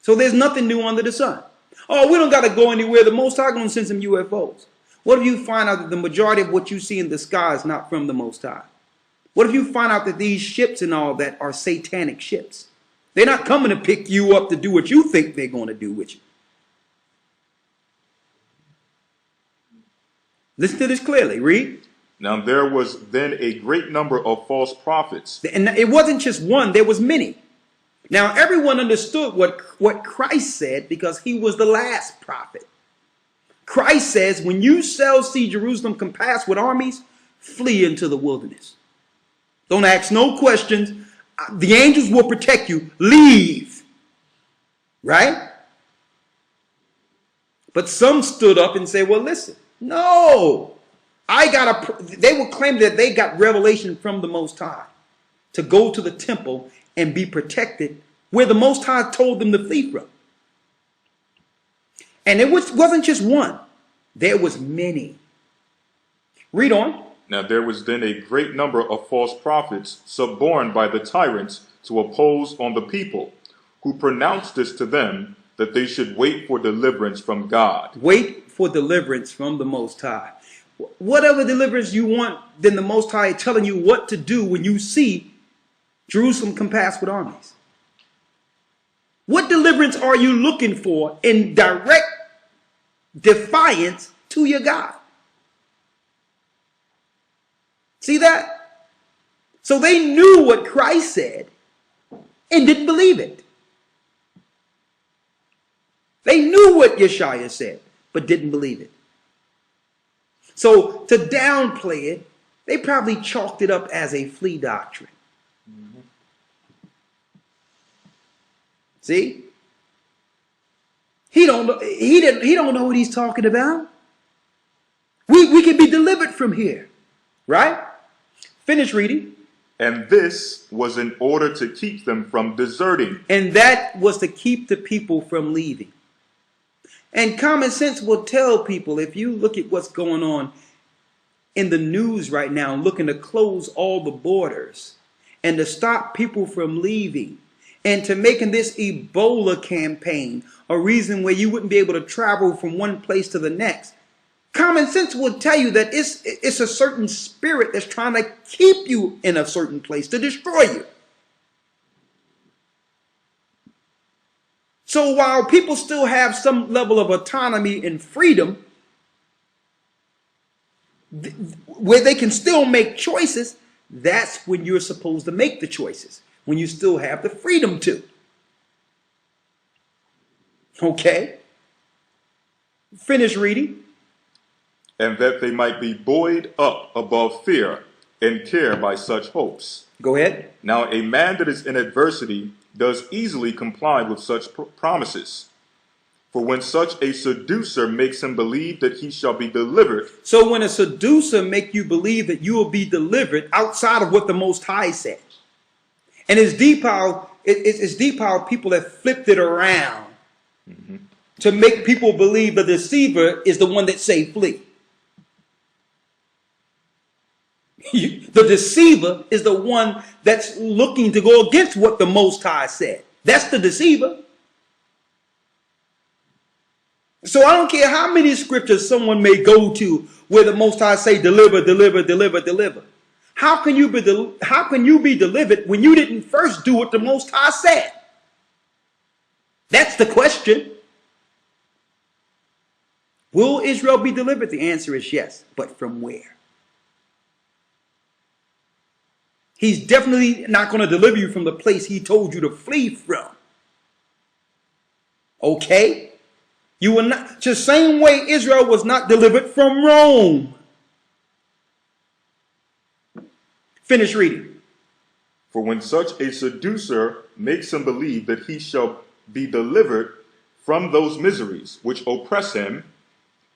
A: So there's nothing new under the sun. Oh, we don't got to go anywhere. The Most High going to send some UFOs. What if you find out that the majority of what you see in the sky is not from the Most High? What if you find out that these ships and all that are satanic ships? They're not coming to pick you up to do what you think they're going to do with you. Listen to this clearly. Read.
B: "Now there was then a great number of false prophets."
A: And it wasn't just one. There was many. Now, everyone understood what Christ said because he was the last prophet. Christ says, when you shall see Jerusalem compassed with armies, flee into the wilderness. Don't ask no questions. The angels will protect you. Leave. Right? But some stood up and said, well, listen, no. They will claim that they got revelation from the Most High to go to the temple and be protected where the Most High told them to flee from. And it wasn't just one. There was many. Read on.
B: Now there was then a great number of false prophets suborned by the tyrants to oppose on the people, who pronounced this to them, that they should wait for deliverance from God.
A: Wait for deliverance from the Most High. Whatever deliverance you want, then the Most High telling you what to do when you see Jerusalem compassed with armies. What deliverance are you looking for in direct defiance to your God? See that? So they knew what Christ said and didn't believe it. They knew what Yeshua said, but didn't believe it. So to downplay it, they probably chalked it up as a flea doctrine. Mm-hmm. See? He don't know what he's talking about. We can be delivered from here. Right? Finish reading.
B: And this was in order to keep them from deserting.
A: And that was to keep the people from leaving. And common sense will tell people, if you look at what's going on in the news right now, looking to close all the borders and to stop people from leaving and to making this Ebola campaign a reason where you wouldn't be able to travel from one place to the next. Common sense will tell you that it's a certain spirit that's trying to keep you in a certain place to destroy you. So while people still have some level of autonomy and freedom, where they can still make choices, that's when you're supposed to make the choices, when you still have the freedom to. Okay? Finish reading.
B: And that they might be buoyed up above fear and care by such hopes.
A: Go ahead.
B: Now a man that is in adversity does easily comply with such promises. For when such a seducer makes him believe that he shall be delivered.
A: So when a seducer make you believe that you will be delivered outside of what the Most High said. And it's deep how people have flipped it around to make people believe the deceiver is the one that say flee. The deceiver is the one that's looking to go against what the Most High said. That's the deceiver. So I don't care how many scriptures someone may go to where the Most High say deliver, deliver, deliver, deliver. How can you be delivered when you didn't first do what the Most High said? That's the question. Will Israel be delivered? The answer is yes, but from where? He's definitely not going to deliver you from the place he told you to flee from. Okay? You will not, the same way Israel was not delivered from Rome. Finish reading.
B: For when such a seducer makes him believe that he shall be delivered from those miseries which oppress him,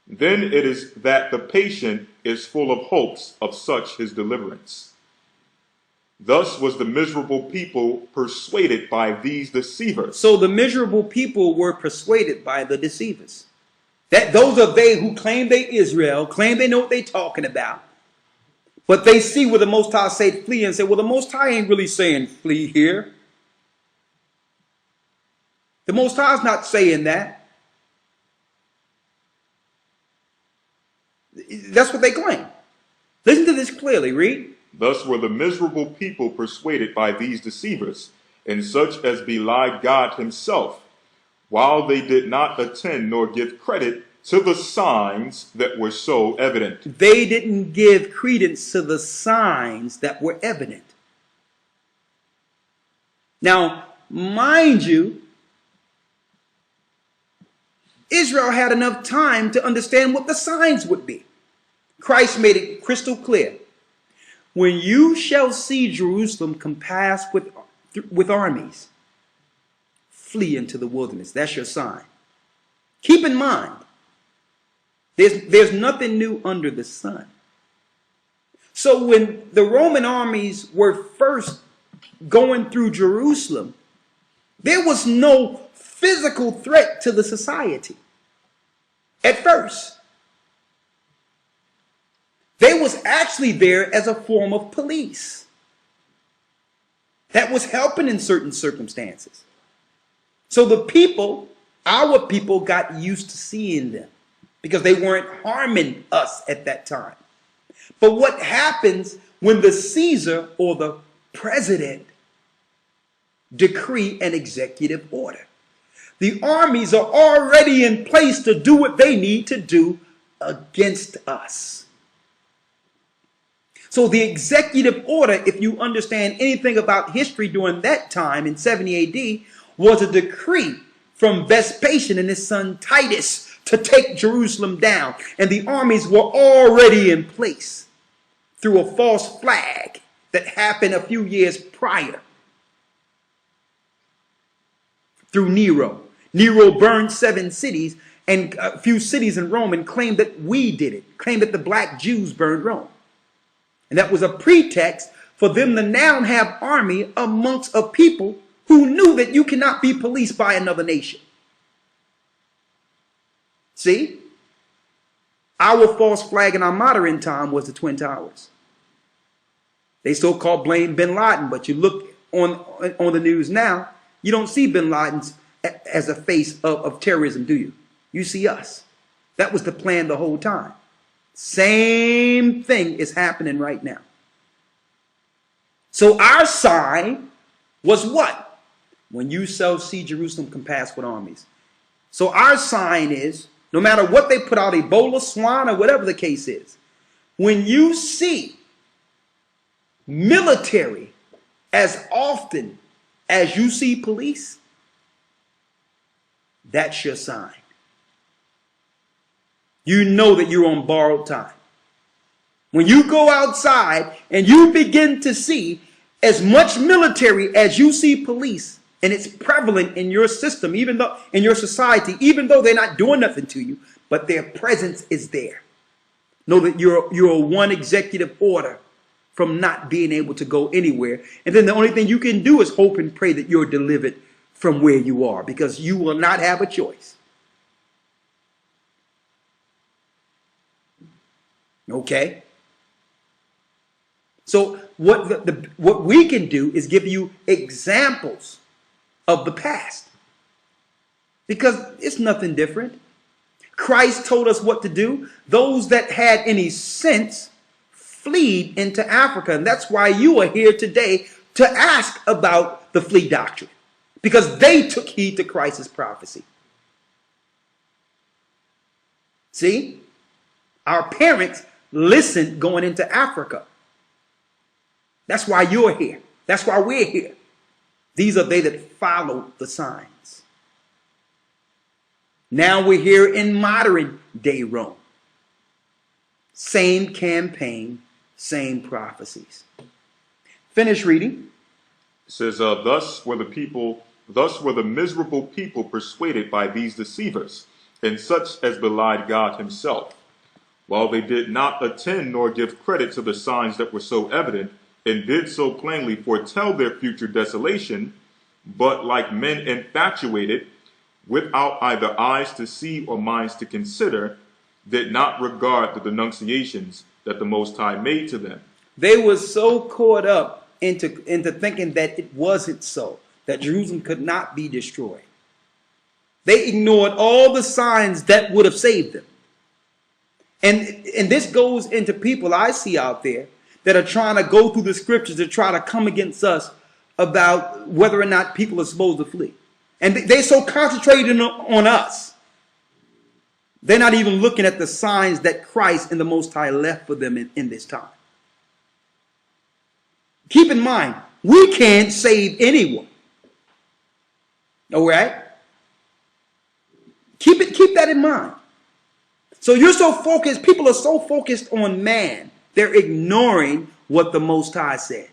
B: then it is that the patient is full of hopes of such his deliverance. Thus was the miserable people persuaded by these deceivers.
A: So the miserable people were persuaded by the deceivers. Those are they who claim they Israel, claim they know what they're talking about. But they see where the Most High say flee and say, well, the Most High ain't really saying flee here. The Most High's not saying that. That's what they claim. Listen to this clearly, read.
B: Thus were the miserable people persuaded by these deceivers, and such as belied God himself, while they did not attend nor give credit to the signs that were so evident.
A: They didn't give credence to the signs that were evident. Now, mind you, Israel had enough time to understand what the signs would be. Christ made it crystal clear. When you shall see Jerusalem compassed with armies, flee into the wilderness. That's your sign. Keep in mind, there's nothing new under the sun. So when the Roman armies were first going through Jerusalem, there was no physical threat to the society. At first, they was actually there as a form of police that was helping in certain circumstances. So the people, our people, got used to seeing them because they weren't harming us at that time. But what happens when the Caesar or the president decree an executive order? The armies are already in place to do what they need to do against us. So the executive order, if you understand anything about history during that time in 70 AD, was a decree from Vespasian and his son Titus to take Jerusalem down. And the armies were already in place through a false flag that happened a few years prior through Nero. Nero burned 7 cities and a few cities in Rome and claimed that we did it, claimed that the black Jews burned Rome. And that was a pretext for them to now have army amongst a people who knew that you cannot be policed by another nation. See? Our false flag in our modern time was the Twin Towers. They so-called blame bin Laden, but you look on the news now, you don't see bin Laden as a face of terrorism, do you? You see us. That was the plan the whole time. Same thing is happening right now. So our sign was what? When you shall see Jerusalem compassed with armies. So our sign is, no matter what they put out, Ebola, swine, or whatever the case is, when you see military as often as you see police, that's your sign. You know that you're on borrowed time. When you go outside and you begin to see as much military as you see police, and it's prevalent in your system, even though in your society, even though they're not doing nothing to you, but their presence is there. Know that you're one executive order from not being able to go anywhere. And then the only thing you can do is hope and pray that you're delivered from where you are, because you will not have a choice. Okay? So what we can do is give you examples of the past, because it's nothing different. Christ told us what to do. Those that had any sense fled into Africa, and that's why you are here today to ask about the flea doctrine, because they took heed to Christ's prophecy. See, our parents listened going into Africa. That's why you're here. That's why we're here. These are they that follow the signs. Now we're here in modern day Rome. Same campaign, same prophecies. Finish reading.
B: It says, thus were the miserable people persuaded by these deceivers, and such as belied God himself, while they did not attend nor give credit to the signs that were so evident, and did so plainly foretell their future desolation, but like men infatuated, without either eyes to see or minds to consider, did not regard the denunciations that the Most High made to them.
A: They were so caught up into thinking that it wasn't so, that Jerusalem could not be destroyed. They ignored all the signs that would have saved them. And this goes into people I see out there that are trying to go through the scriptures to try to come against us about whether or not people are supposed to flee. And they're so concentrated on us. They're not even looking at the signs that Christ and the Most High left for them in this time. Keep in mind, we can't save anyone. All right? Keep that in mind. So you're so focused, people are so focused on man, they're ignoring what the Most High said.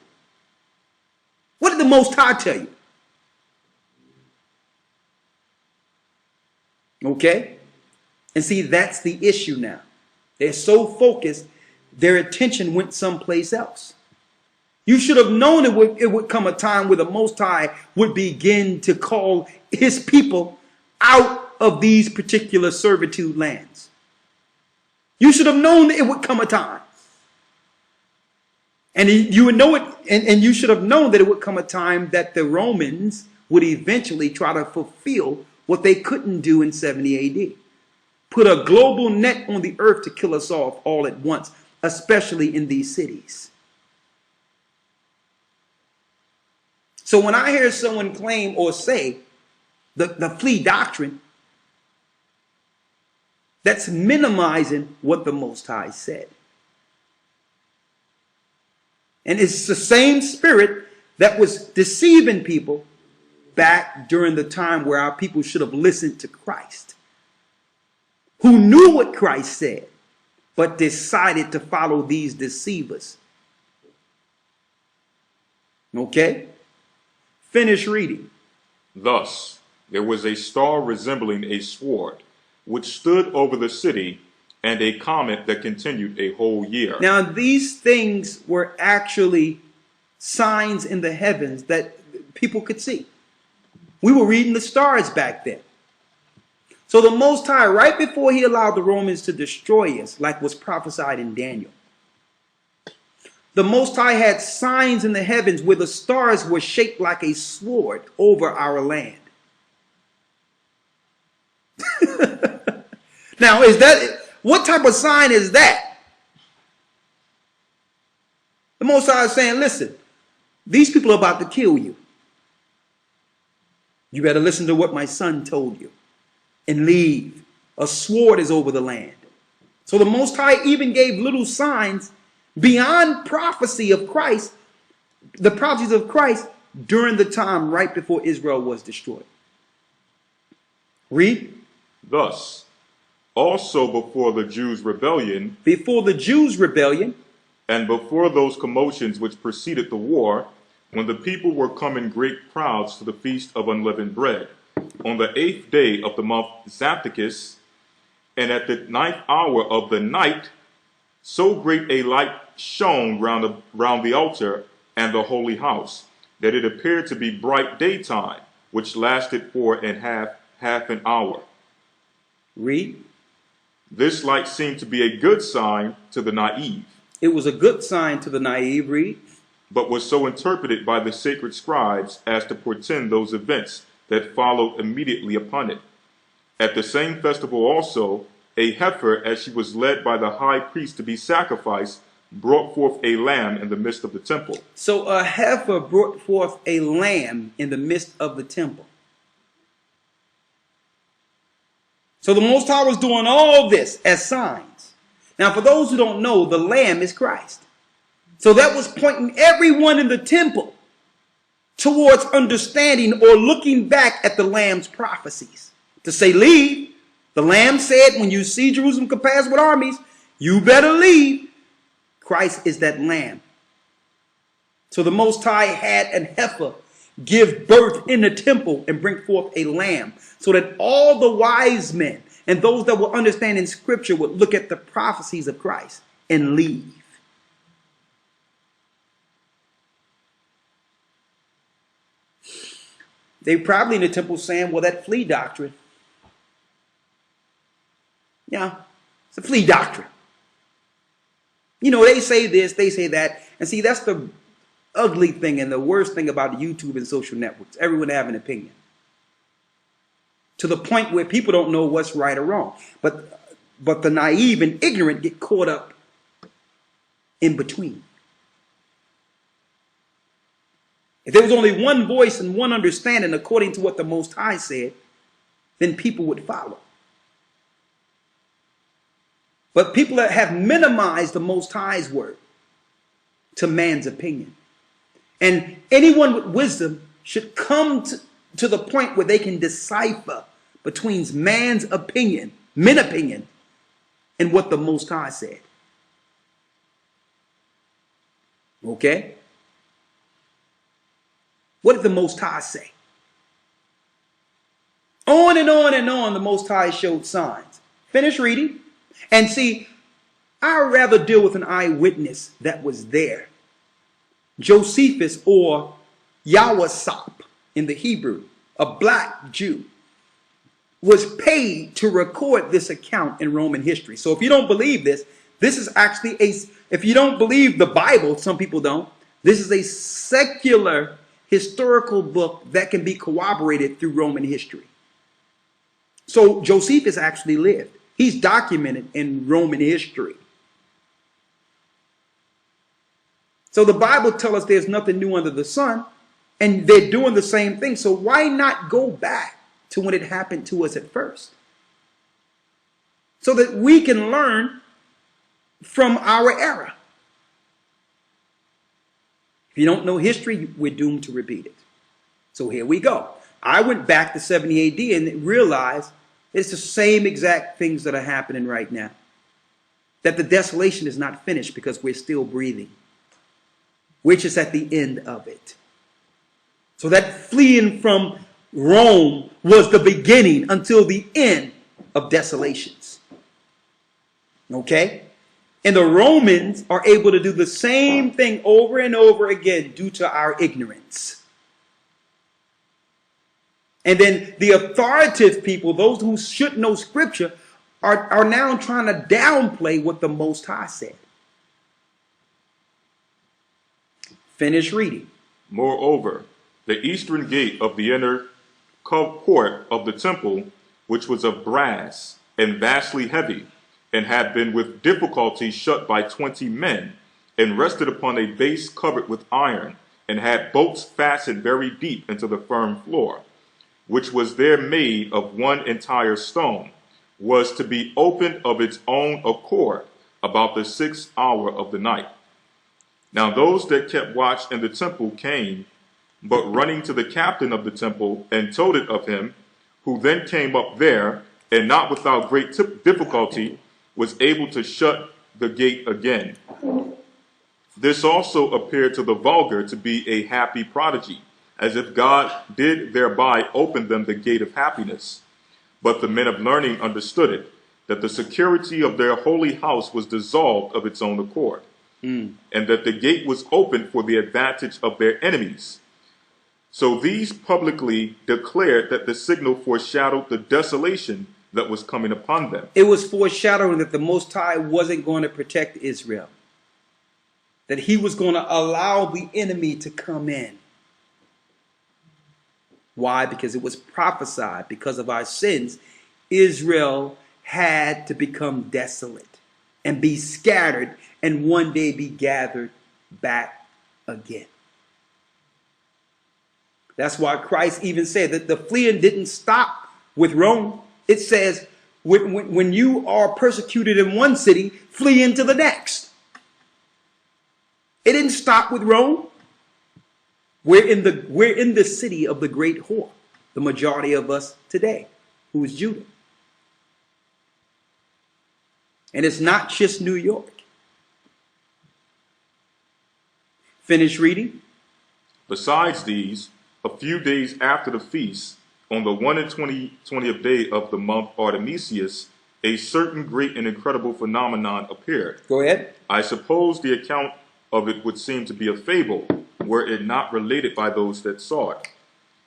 A: What did the Most High tell you? Okay? And see, that's the issue now. They're so focused, their attention went someplace else. You should have known it would come a time where the Most High would begin to call his people out of these particular servitude lands. You should have known that it would come a time. And you would know it, and you should have known that it would come a time that the Romans would eventually try to fulfill what they couldn't do in 70 AD. Put a global net on the earth to kill us off all at once, especially in these cities. So when I hear someone claim or say the flea doctrine, that's minimizing what the Most High said. And it's the same spirit that was deceiving people back during the time where our people should have listened to Christ, who knew what Christ said, but decided to follow these deceivers. Okay? Finish reading.
B: Thus, there was a star resembling a sword, which stood over the city, and a comet that continued a whole year.
A: Now, these things were actually signs in the heavens that people could see. We were reading the stars back then. So the Most High, right before he allowed the Romans to destroy us, like was prophesied in Daniel, the Most High had signs in the heavens where the stars were shaped like a sword over our land. Now, what type of sign is that? The Most High is saying, listen, these people are about to kill you. You better listen to what my son told you and leave. A sword is over the land. So the Most High even gave little signs beyond prophecy of Christ, the prophecies of Christ during the time right before Israel was destroyed. Read.
B: Thus, also before the Jews' rebellion, and before those commotions which preceded the war, when the people were come in great crowds to the feast of unleavened bread, on the 8th day of the month Zapticus, and at the 9th hour of the night, so great a light shone round the altar and the holy house, that it appeared to be bright daytime, which lasted for half an hour.
A: Read.
B: This light seemed to be a good sign to the naive.
A: It was a good sign to the naive, read.
B: But was so interpreted by the sacred scribes as to portend those events that followed immediately upon it. At the same festival also, a heifer, as she was led by the high priest to be sacrificed, brought forth a lamb in the midst of the temple.
A: So a heifer brought forth a lamb in the midst of the temple. So the Most High was doing all this as signs. Now, for those who don't know, the lamb is Christ. So that was pointing everyone in the temple towards understanding or looking back at the lamb's prophecies. To say, leave. The lamb said, when you see Jerusalem compassed with armies, you better leave. Christ is that lamb. So the Most High had an heifer give birth in the temple and bring forth a lamb, so that all the wise men and those that were understanding scripture would look at the prophecies of Christ and leave. They probably in the temple saying, well, that flea doctrine. Yeah, it's a flea doctrine. You know, they say this, they say that. And see, that's the ugly thing and the worst thing about YouTube and social networks. Everyone have an opinion. To the point where people don't know what's right or wrong. But the naive and ignorant get caught up in between. If there was only one voice and one understanding according to what the Most High said, then people would follow. But people that have minimized the Most High's word to man's opinion. And anyone with wisdom should come to the point where they can decipher between man's opinion, men's opinion, and what the Most High said. Okay? What did the Most High say? On and on and on, the Most High showed signs. Finish reading. And see, I'd rather deal with an eyewitness that was there. Josephus, or Yawasop in the Hebrew, a black Jew, was paid to record this account in Roman history. So if you don't believe this, this is actually if you don't believe the Bible, some people don't, this is a secular historical book that can be corroborated through Roman history. So Josephus actually lived. He's documented in Roman history. So the Bible tells us there's nothing new under the sun, and they're doing the same thing. So why not go back to when it happened to us at first? So that we can learn from our era. If you don't know history, we're doomed to repeat it. So here we go. I went back to 70 AD and realized it's the same exact things that are happening right now. That the desolation is not finished because we're still breathing. We're just at the end of it. So that fleeing from Rome was the beginning until the end of desolations. Okay? And the Romans are able to do the same thing over and over again due to our ignorance. And then the authoritative people, those who should know scripture, are now trying to downplay what the Most High said. Finish reading.
B: Moreover, the eastern gate of the inner court of the temple, which was of brass and vastly heavy, and had been with difficulty shut by 20 men, and rested upon a base covered with iron, and had bolts fastened very deep into the firm floor, which was there made of one entire stone, was to be opened of its own accord about the 6th hour of the night. Now those that kept watch in the temple came, but running to the captain of the temple, and told it of him, who then came up there, and not without great difficulty was able to shut the gate again. This also appeared to the vulgar to be a happy prodigy, as if God did thereby open them the gate of happiness. But the men of learning understood it, that the security of their holy house was dissolved of its own accord, and that the gate was opened for the advantage of their enemies. So these publicly declared that the signal foreshadowed the desolation that was coming upon them.
A: It was foreshadowing that the Most High wasn't going to protect Israel. That he was going to allow the enemy to come in. Why? Because it was prophesied, because of our sins, Israel had to become desolate and be scattered and one day be gathered back again. That's why Christ even said that the fleeing didn't stop with Rome. It says, when you are persecuted in one city, flee into the next. It didn't stop with Rome. We're in the city of the great whore, the majority of us today, who is Judah. And it's not just New York. Finish reading.
B: Besides these, a few days after the feast, on the 120th day of the month Artemisius, a certain great and incredible phenomenon appeared.
A: Go ahead.
B: I suppose the account of it would seem to be a fable, were it not related by those that saw it.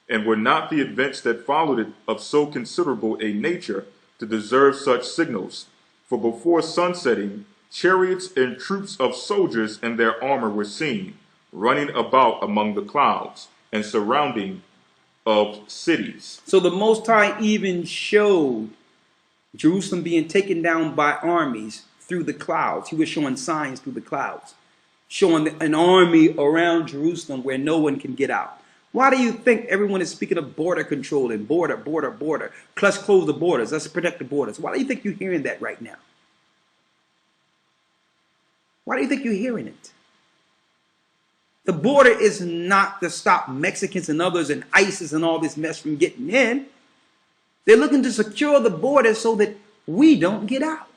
B: And were not the events that followed it of so considerable a nature to deserve such signals? For before sunsetting, chariots and troops of soldiers in their armor were seen, running about among the clouds, and surrounding of cities.
A: So the Most High even showed Jerusalem being taken down by armies through the clouds. He was showing signs through the clouds, showing an army around Jerusalem where no one can get out. Why do you think everyone is speaking of border control and border? Let's close the borders. Let's protect the borders. Why do you think you're hearing that right now? Why do you think you're hearing it? The border is not to stop Mexicans and others and ISIS and all this mess from getting in. They're looking to secure the border so that we don't get out.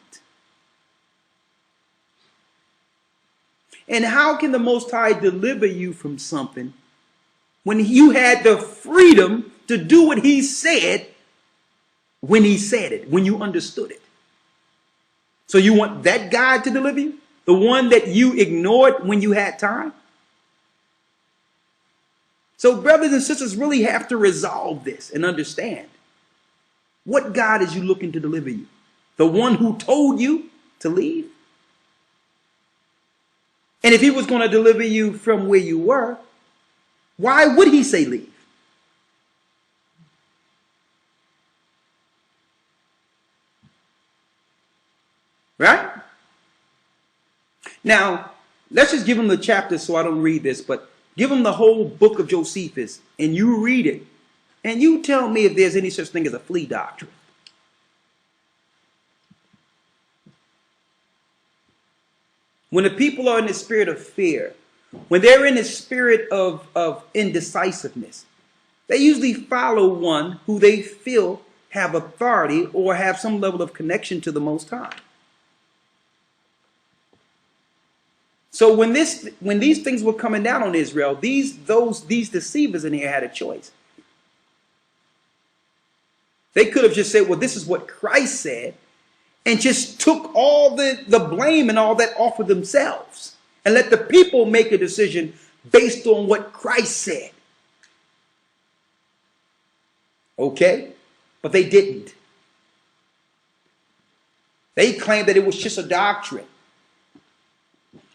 A: And how can the Most High deliver you from something when you had the freedom to do what he said when he said it, when you understood it? So you want that God to deliver you? The one that you ignored when you had time? So brothers and sisters really have to resolve this and understand. What God is you looking to deliver you? The one who told you to leave? And if he was going to deliver you from where you were, why would he say leave? Right? Now, let's just give him the chapter so I don't read this, but give him the whole book of Josephus and you read it and you tell me if there's any such thing as a flea doctrine. When the people are in the spirit of fear, when they're in the spirit of indecisiveness, they usually follow one who they feel have authority or have some level of connection to the Most High. So when these things were coming down on Israel, these deceivers in here had a choice. They could have just said, well, this is what Christ said, and just took all the blame and all that off of themselves and let the people make a decision based on what Christ said. Okay? But they didn't. They claimed that it was just a doctrine.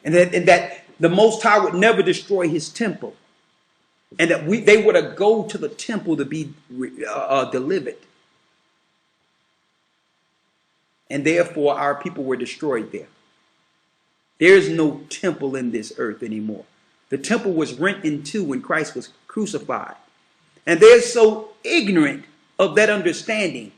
A: And that the Most High would never destroy his temple. And that they were to go to the temple to be delivered. And therefore our people were destroyed there. There is no temple in this earth anymore. The temple was rent in two when Christ was crucified. And they're so ignorant of that understanding.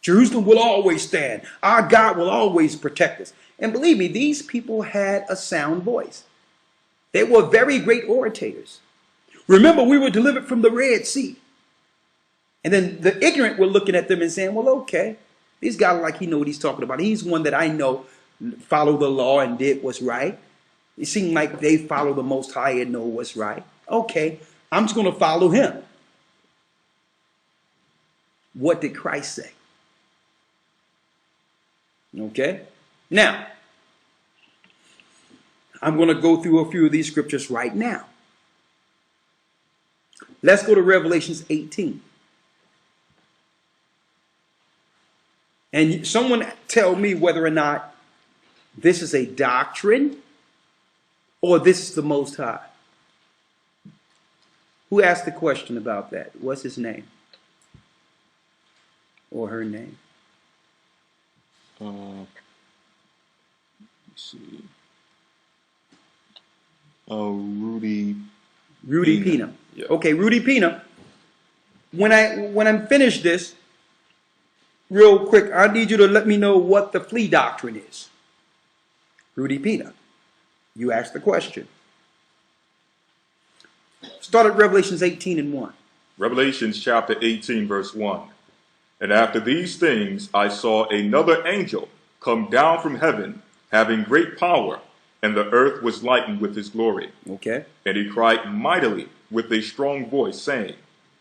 A: Jerusalem will always stand. Our God will always protect us. And believe me, these people had a sound voice. They were very great orators. Remember, we were delivered from the Red Sea. And then the ignorant were looking at them and saying, well, okay, this guy like he know what he's talking about. He's one that I know followed the law and did what's right. It seemed like they follow the Most High and know what's right. Okay, I'm just going to follow him. What did Christ say? Okay, now, I'm going to go through a few of these scriptures right now. Let's go to Revelations 18. And someone tell me whether or not this is a doctrine or this is the Most High. Who asked the question about that? What's his name? Or her name?
B: Let's see. Rudy
A: Pina.
B: Yeah.
A: Okay, Rudy Pina. When I'm finished this, real quick, I need you to let me know what the flea doctrine is. Rudy Pina, you asked the question. Start at Revelations 18 and 1.
B: Revelations chapter 18, verse 1. And after these things I saw another angel come down from heaven, having great power, and the earth was lightened with his glory.
A: Okay.
B: And he cried mightily with a strong voice, saying,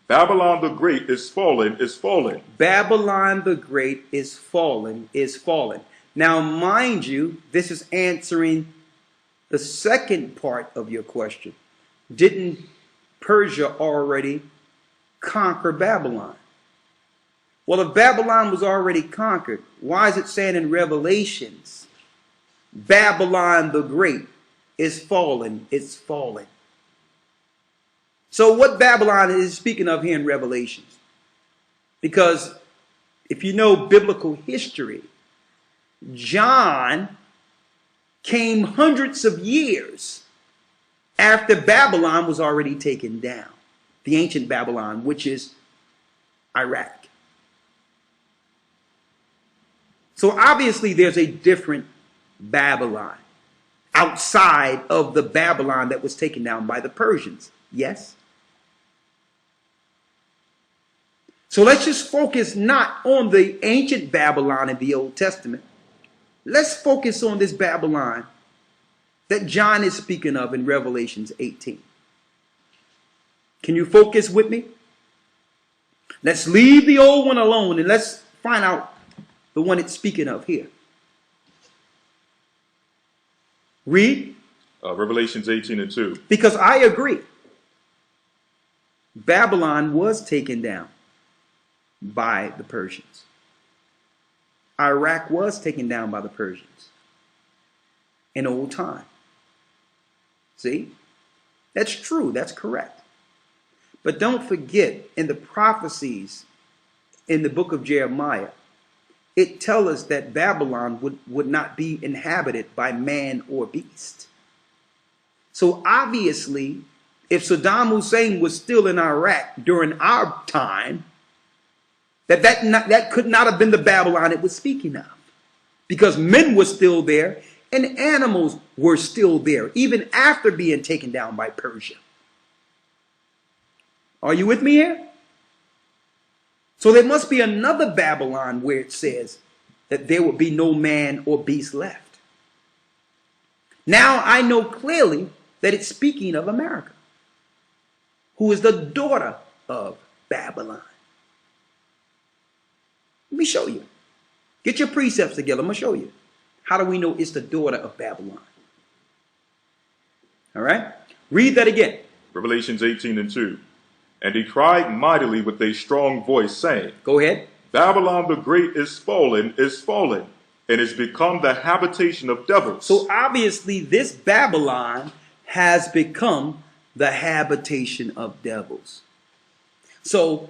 B: Babylon the Great is fallen, is fallen.
A: Babylon the Great is fallen, is fallen. Now, mind you, this is answering the second part of your question. Didn't Persia already conquer Babylon? Well, if Babylon was already conquered, why is it saying in Revelations, Babylon the Great is fallen, it's fallen? So what Babylon is speaking of here in Revelations? Because if you know biblical history, John came hundreds of years after Babylon was already taken down. The ancient Babylon, which is Iraq. So obviously there's a different Babylon outside of the Babylon that was taken down by the Persians. Yes? So let's just focus not on the ancient Babylon in the Old Testament. Let's focus on this Babylon that John is speaking of in Revelations 18. Can you focus with me? Let's leave the old one alone and let's find out the one it's speaking of here. Read.
B: Revelations 18:2.
A: Because I agree. Babylon was taken down by the Persians. Iraq was taken down by the Persians in old time. See? That's true. That's correct. But don't forget, in the prophecies in the book of Jeremiah, it tells us that Babylon would not be inhabited by man or beast. So obviously, if Saddam Hussein was still in Iraq during our time, that could not have been the Babylon it was speaking of. Because men were still there and animals were still there, even after being taken down by Persia. Are you with me here? So there must be another Babylon where it says that there will be no man or beast left. Now I know clearly that it's speaking of America, who is the daughter of Babylon. Let me show you. Get your precepts together. I'm going to show you. How do we know it's the daughter of Babylon? All right? Read that again.
B: Revelations 18:2. And he cried mightily with a strong voice, saying,
A: Go ahead.
B: Babylon the Great is fallen, and is become the habitation of devils.
A: So obviously this Babylon has become the habitation of devils. So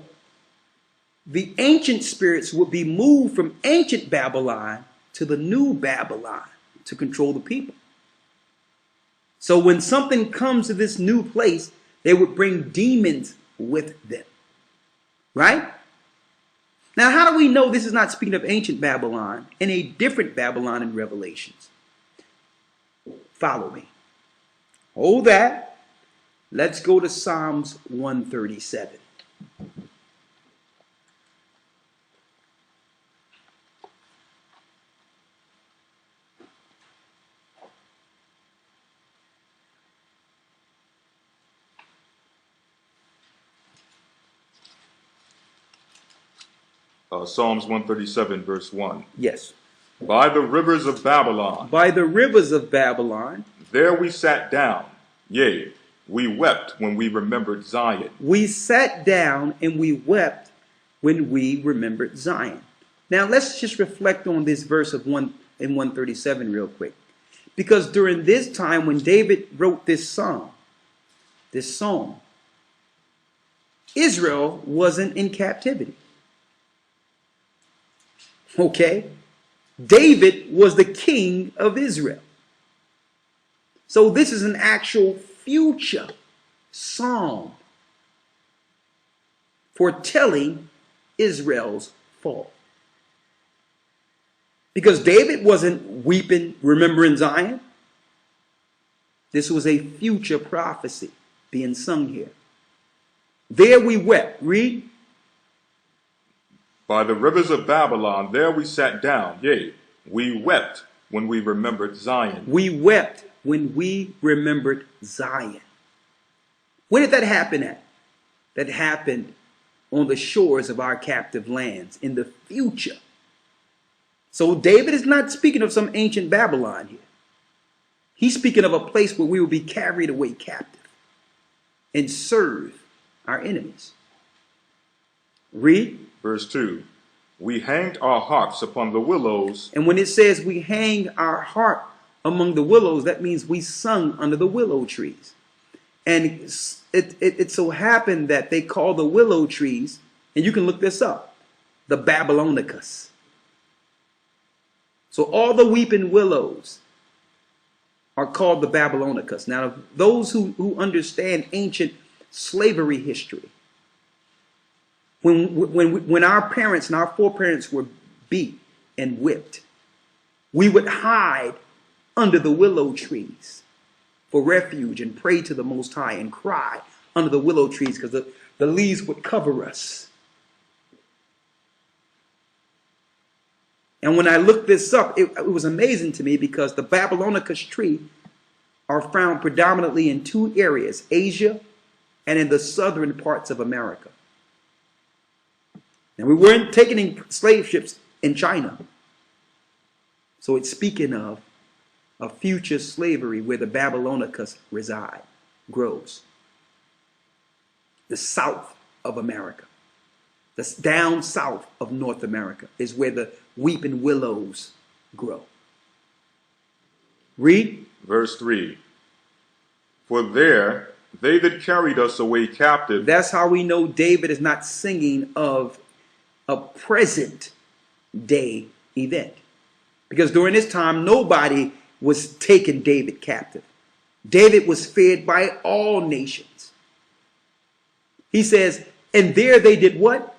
A: the ancient spirits would be moved from ancient Babylon to the new Babylon to control the people. So when something comes to this new place, they would bring demons with them. Right? Now, how do we know this is not speaking of ancient Babylon and a different Babylon in Revelations? Follow me. Hold that. Let's go to Psalms 137.
B: Psalms 137, verse 1.
A: Yes.
B: By the rivers of Babylon.
A: By the rivers of Babylon.
B: There we sat down. Yea, we wept when we remembered Zion.
A: We sat down and we wept when we remembered Zion. Now let's just reflect on this verse of 137 real quick. Because during this time when David wrote this psalm, Israel wasn't in captivity. Okay? David was the king of Israel. So this is an actual future psalm foretelling Israel's fall. Because David wasn't weeping, remembering Zion. This was a future prophecy being sung here. There we wept. Read.
B: By the rivers of Babylon, there we sat down. Yea, we wept when we remembered Zion.
A: We wept when we remembered Zion. When did that happen at? That happened on the shores of our captive lands in the future. So David is not speaking of some ancient Babylon here. He's speaking of a place where we will be carried away captive and serve our enemies. Read.
B: Verse 2. We hanged our harps upon the willows.
A: And when it says we hang our harp among the willows, that means we sung under the willow trees. And it so happened that they call the willow trees, and you can look this up, the Babylonicus. So all the weeping willows are called the Babylonicus. Now, those who understand ancient slavery history, when our parents and our foreparents were beat and whipped, we would hide under the willow trees for refuge and pray to the Most High and cry under the willow trees because the leaves would cover us. And when I looked this up, it was amazing to me because the Babylonicus tree are found predominantly in two areas, Asia and in the southern parts of America. And we weren't taking in slave ships in China. So it's speaking of a future slavery where the Babylonicus grows. The south of America. That's down south of North America is where the weeping willows grow. Read.
B: Verse 3. For there they that carried us away captive.
A: That's how we know David is not singing of a present day event. Because during this time, nobody was taking David captive. David was feared by all nations. He says, and there they did what?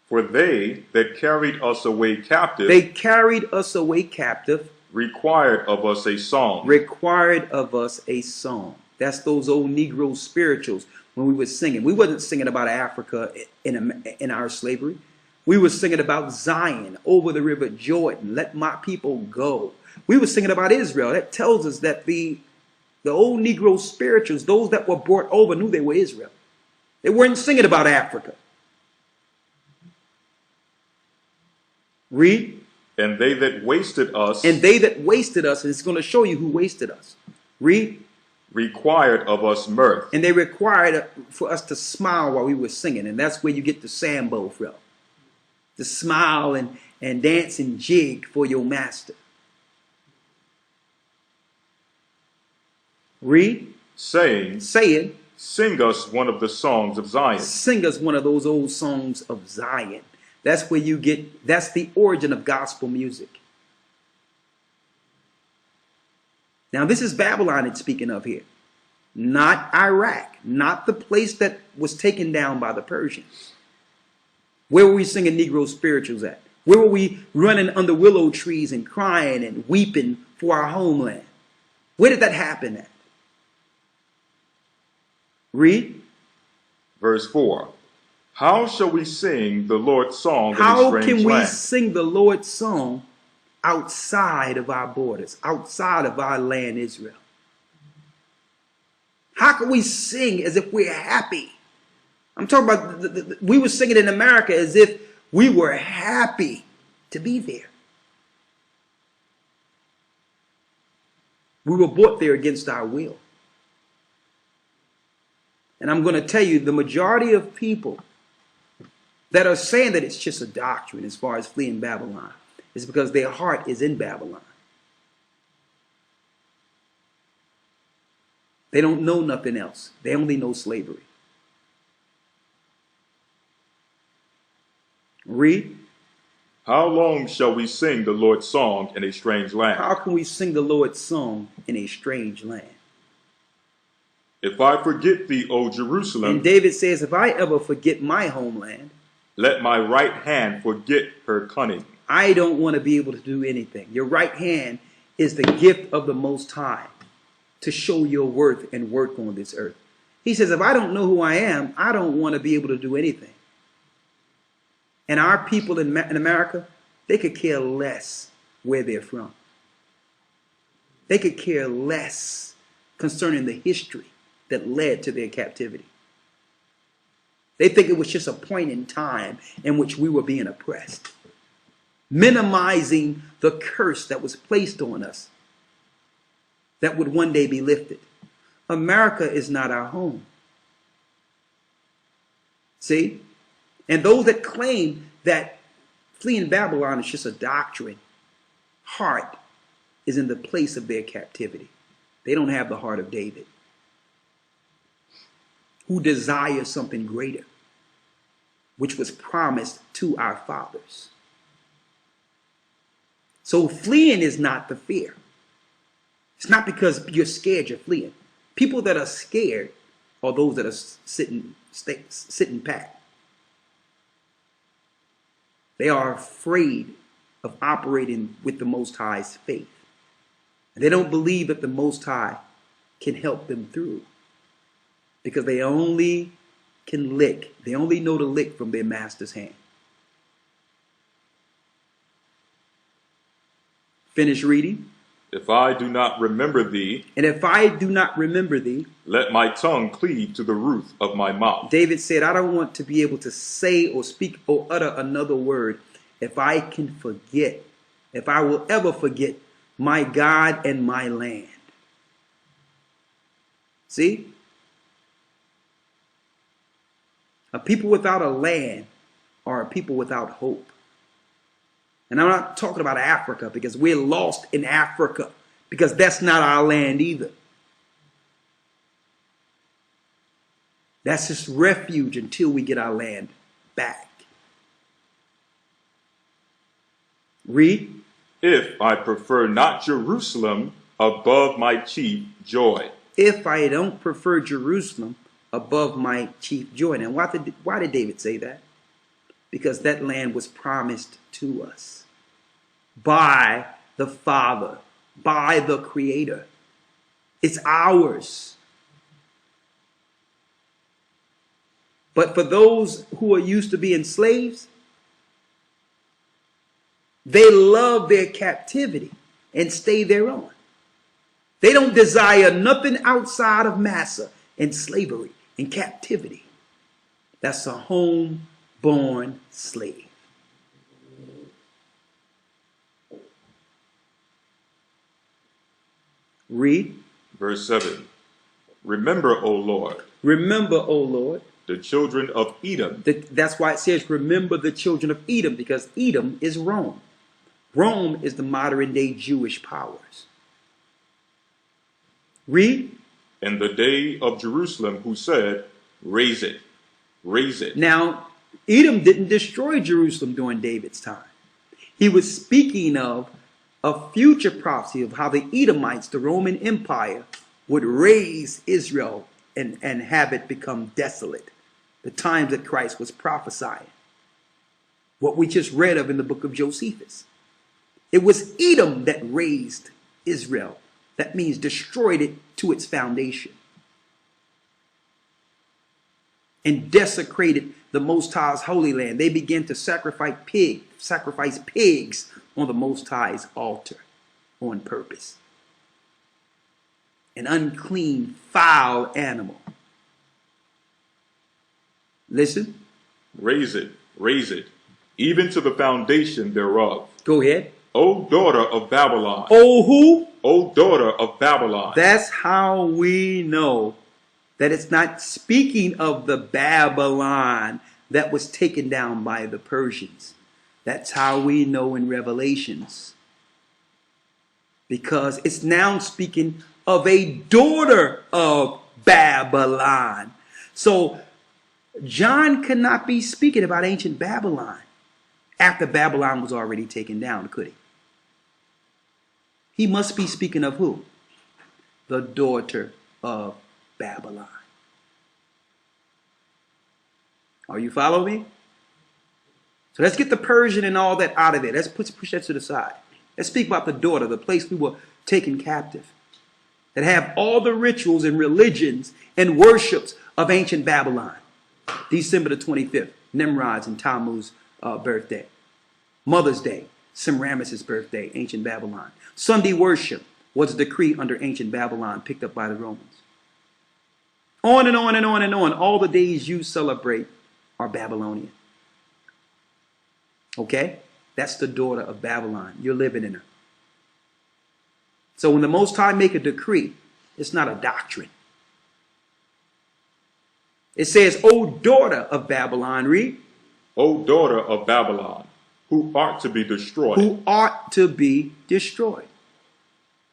B: For they that carried us away captive.
A: They carried us away captive.
B: Required of us a song.
A: Required of us a song. That's those old Negro spirituals when we were singing. We wasn't singing about Africa in our slavery. We were singing about Zion, over the river Jordan, let my people go. We were singing about Israel. That tells us that the old Negro spirituals, those that were brought over, knew they were Israel. They weren't singing about Africa. Read.
B: And they that wasted us.
A: And they that wasted us, and it's going to show you who wasted us. Read.
B: Required of us mirth.
A: And they required for us to smile while we were singing. And that's where you get the sambo from. To smile and dance and jig for your master. Read.
B: Saying. Sing us one of the songs of Zion.
A: Sing us one of those old songs of Zion. That's where you get, that's the origin of gospel music. Now this is Babylon it's speaking of here. Not Iraq. Not the place that was taken down by the Persians. Where were we singing Negro spirituals at? Where were we running under willow trees and crying and weeping for our homeland? Where did that happen at? Read.
B: Verse 4. How shall we sing the Lord's song in a
A: How
B: strange
A: can we
B: land?
A: sing the Lord's song outside of our borders, outside of our land, Israel? How can we sing as if we're happy? I'm talking about, we were singing in America as if we were happy to be there. We were brought there against our will. And I'm going to tell you, the majority of people that are saying that it's just a doctrine as far as fleeing Babylon is because their heart is in Babylon. They don't know nothing else. They only know slavery. Read.
B: How long shall we sing the Lord's song in a strange land?
A: How can we sing the Lord's song in a strange land?
B: If I forget thee, O Jerusalem.
A: And David says, if I ever forget my homeland,
B: let my right hand forget her cunning.
A: I don't want to be able to do anything. Your right hand is the gift of the Most High to show your worth and work on this earth. He says, if I don't know who I am, I don't want to be able to do anything. And our people in America, they could care less where they're from. They could care less concerning the history that led to their captivity. They think it was just a point in time in which we were being oppressed, minimizing the curse that was placed on us that would one day be lifted. America is not our home. See? And those that claim that fleeing Babylon is just a doctrine, heart is in the place of their captivity. They don't have the heart of David, who desires something greater, which was promised to our fathers. So fleeing is not the fear. It's not because you're scared you're fleeing. People that are scared are those that are sitting pat. They are afraid of operating with the Most High's faith. They don't believe that the Most High can help them through, because they only can lick. They only know to lick from their master's hand. Finish reading.
B: If I do not remember thee,
A: and if I do not remember thee,
B: let my tongue cleave to the roof of my mouth.
A: David said, I don't want to be able to say or speak or utter another word if I can forget, if I will ever forget my God and my land. See? A people without a land are a people without hope. And I'm not talking about Africa, because we're lost in Africa, because that's not our land either. That's just refuge until we get our land back. Read.
B: If I prefer not Jerusalem above my chief joy.
A: If I don't prefer Jerusalem above my chief joy. And why did David say that? Because that land was promised to us by the Father, by the Creator. It's ours. But for those who are used to being slaves, they love their captivity and stay thereon. They don't desire nothing outside of massa and slavery and captivity. That's a home-born slave. Read.
B: Verse 7. Remember, O Lord.
A: Remember, O Lord.
B: The children of Edom.
A: That's why it says, remember the children of Edom, because Edom is Rome. Rome is the modern day Jewish powers. Read.
B: And the day of Jerusalem, who said, raise it, raise it.
A: Now, Edom didn't destroy Jerusalem during David's time. He was speaking of a future prophecy of how the Edomites, the Roman Empire, would raise Israel and have it become desolate. The times that Christ was prophesying. What we just read of in the book of Josephus. It was Edom that raised Israel. That means destroyed it to its foundation. And desecrated the Most High's holy land. They began to sacrifice pigs on the Most High's altar on purpose. An unclean, foul animal. Listen.
B: Raise it, even to the foundation thereof.
A: Go ahead.
B: O daughter of Babylon.
A: O who?
B: O daughter of Babylon.
A: That's how we know that it's not speaking of the Babylon that was taken down by the Persians. That's how we know in Revelations. Because it's now speaking of a daughter of Babylon. So John could not be speaking about ancient Babylon after Babylon was already taken down, could he? He must be speaking of who? The daughter of Babylon. Are you following me? So let's get the Persian and all that out of there. Let's push that to the side. Let's speak about the daughter, the place we were taken captive. That have all the rituals and religions and worships of ancient Babylon. December the 25th, Nimrod's and Tammuz's birthday. Mother's Day, Semiramis' birthday, ancient Babylon. Sunday worship was a decree under ancient Babylon picked up by the Romans. On and on and on and on. All the days you celebrate are Babylonian. Okay? That's the daughter of Babylon. You're living in her. So when the Most High make a decree, it's not a doctrine. It says, O daughter of Babylon, read.
B: O daughter of Babylon, who art to be destroyed.
A: Who art to be destroyed.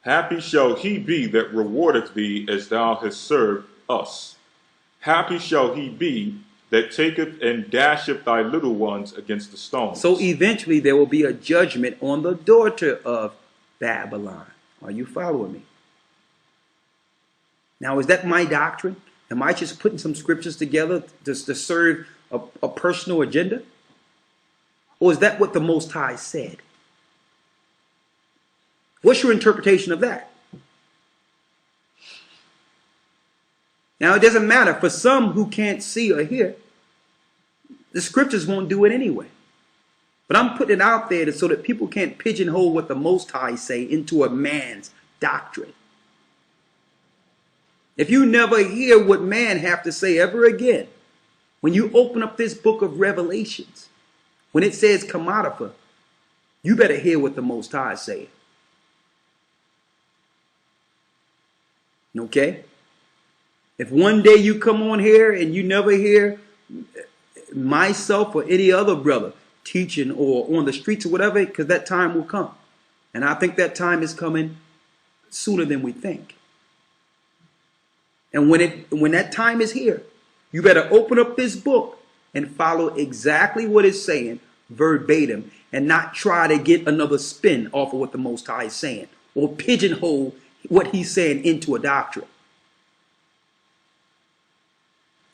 B: Happy shall he be that rewardeth thee as thou hast served us. Happy shall he be that taketh and dasheth thy little ones against the stones.
A: So eventually there will be a judgment on the daughter of Babylon. Are you following me? Now, is that my doctrine? Am I just putting some scriptures together to serve a personal agenda? Or is that what the Most High said? What's your interpretation of that? Now, it doesn't matter. For some who can't see or hear, the scriptures won't do it anyway. But I'm putting it out there so that people can't pigeonhole what the Most High say into a man's doctrine. If you never hear what man have to say ever again, when you open up this book of Revelations, when it says Kamatopher, you better hear what the Most High is saying. Okay? If one day you come on here and you never hear myself or any other brother teaching or on the streets or whatever, because that time will come. And I think that time is coming sooner than we think. And when that time is here, you better open up this book and follow exactly what it's saying verbatim and not try to get another spin off of what the Most High is saying or pigeonhole what he's saying into a doctrine.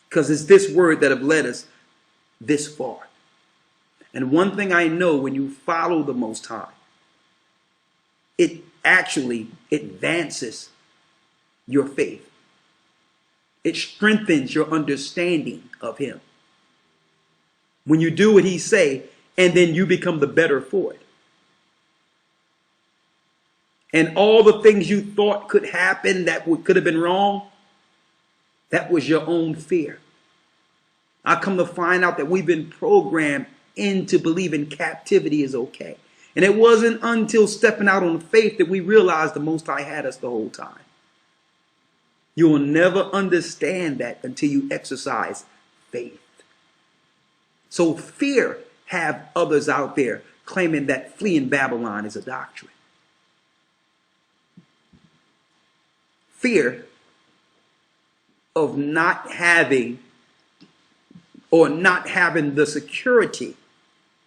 A: Because it's this word that have led us this far. And one thing I know, when you follow the Most High, it actually advances your faith. It strengthens your understanding of him. When you do what he say, and then you become the better for it. And all the things you thought could happen that could have been wrong, that was your own fear. I come to find out that we've been programmed into believing captivity is okay. And it wasn't until stepping out on faith that we realized the Most High had us the whole time. You will never understand that until you exercise faith. So fear have others out there claiming that fleeing Babylon is a doctrine. Fear of not having the security,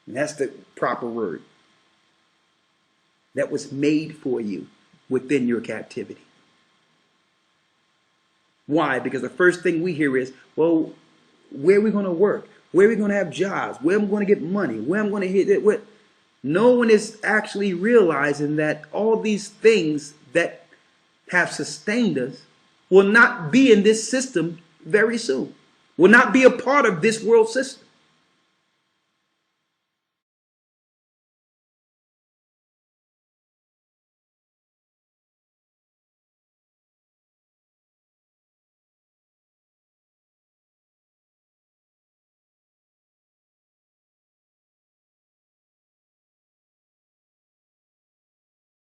A: and that's the proper word, that was made for you within your captivity. Why? Because the first thing we hear is, well, where are we going to work? Where are we going to have jobs? Where am I going to get money? Where am I going to hit it? No one is actually realizing that all these things that have sustained us will not be in this system very soon. Will not be a part of this world system.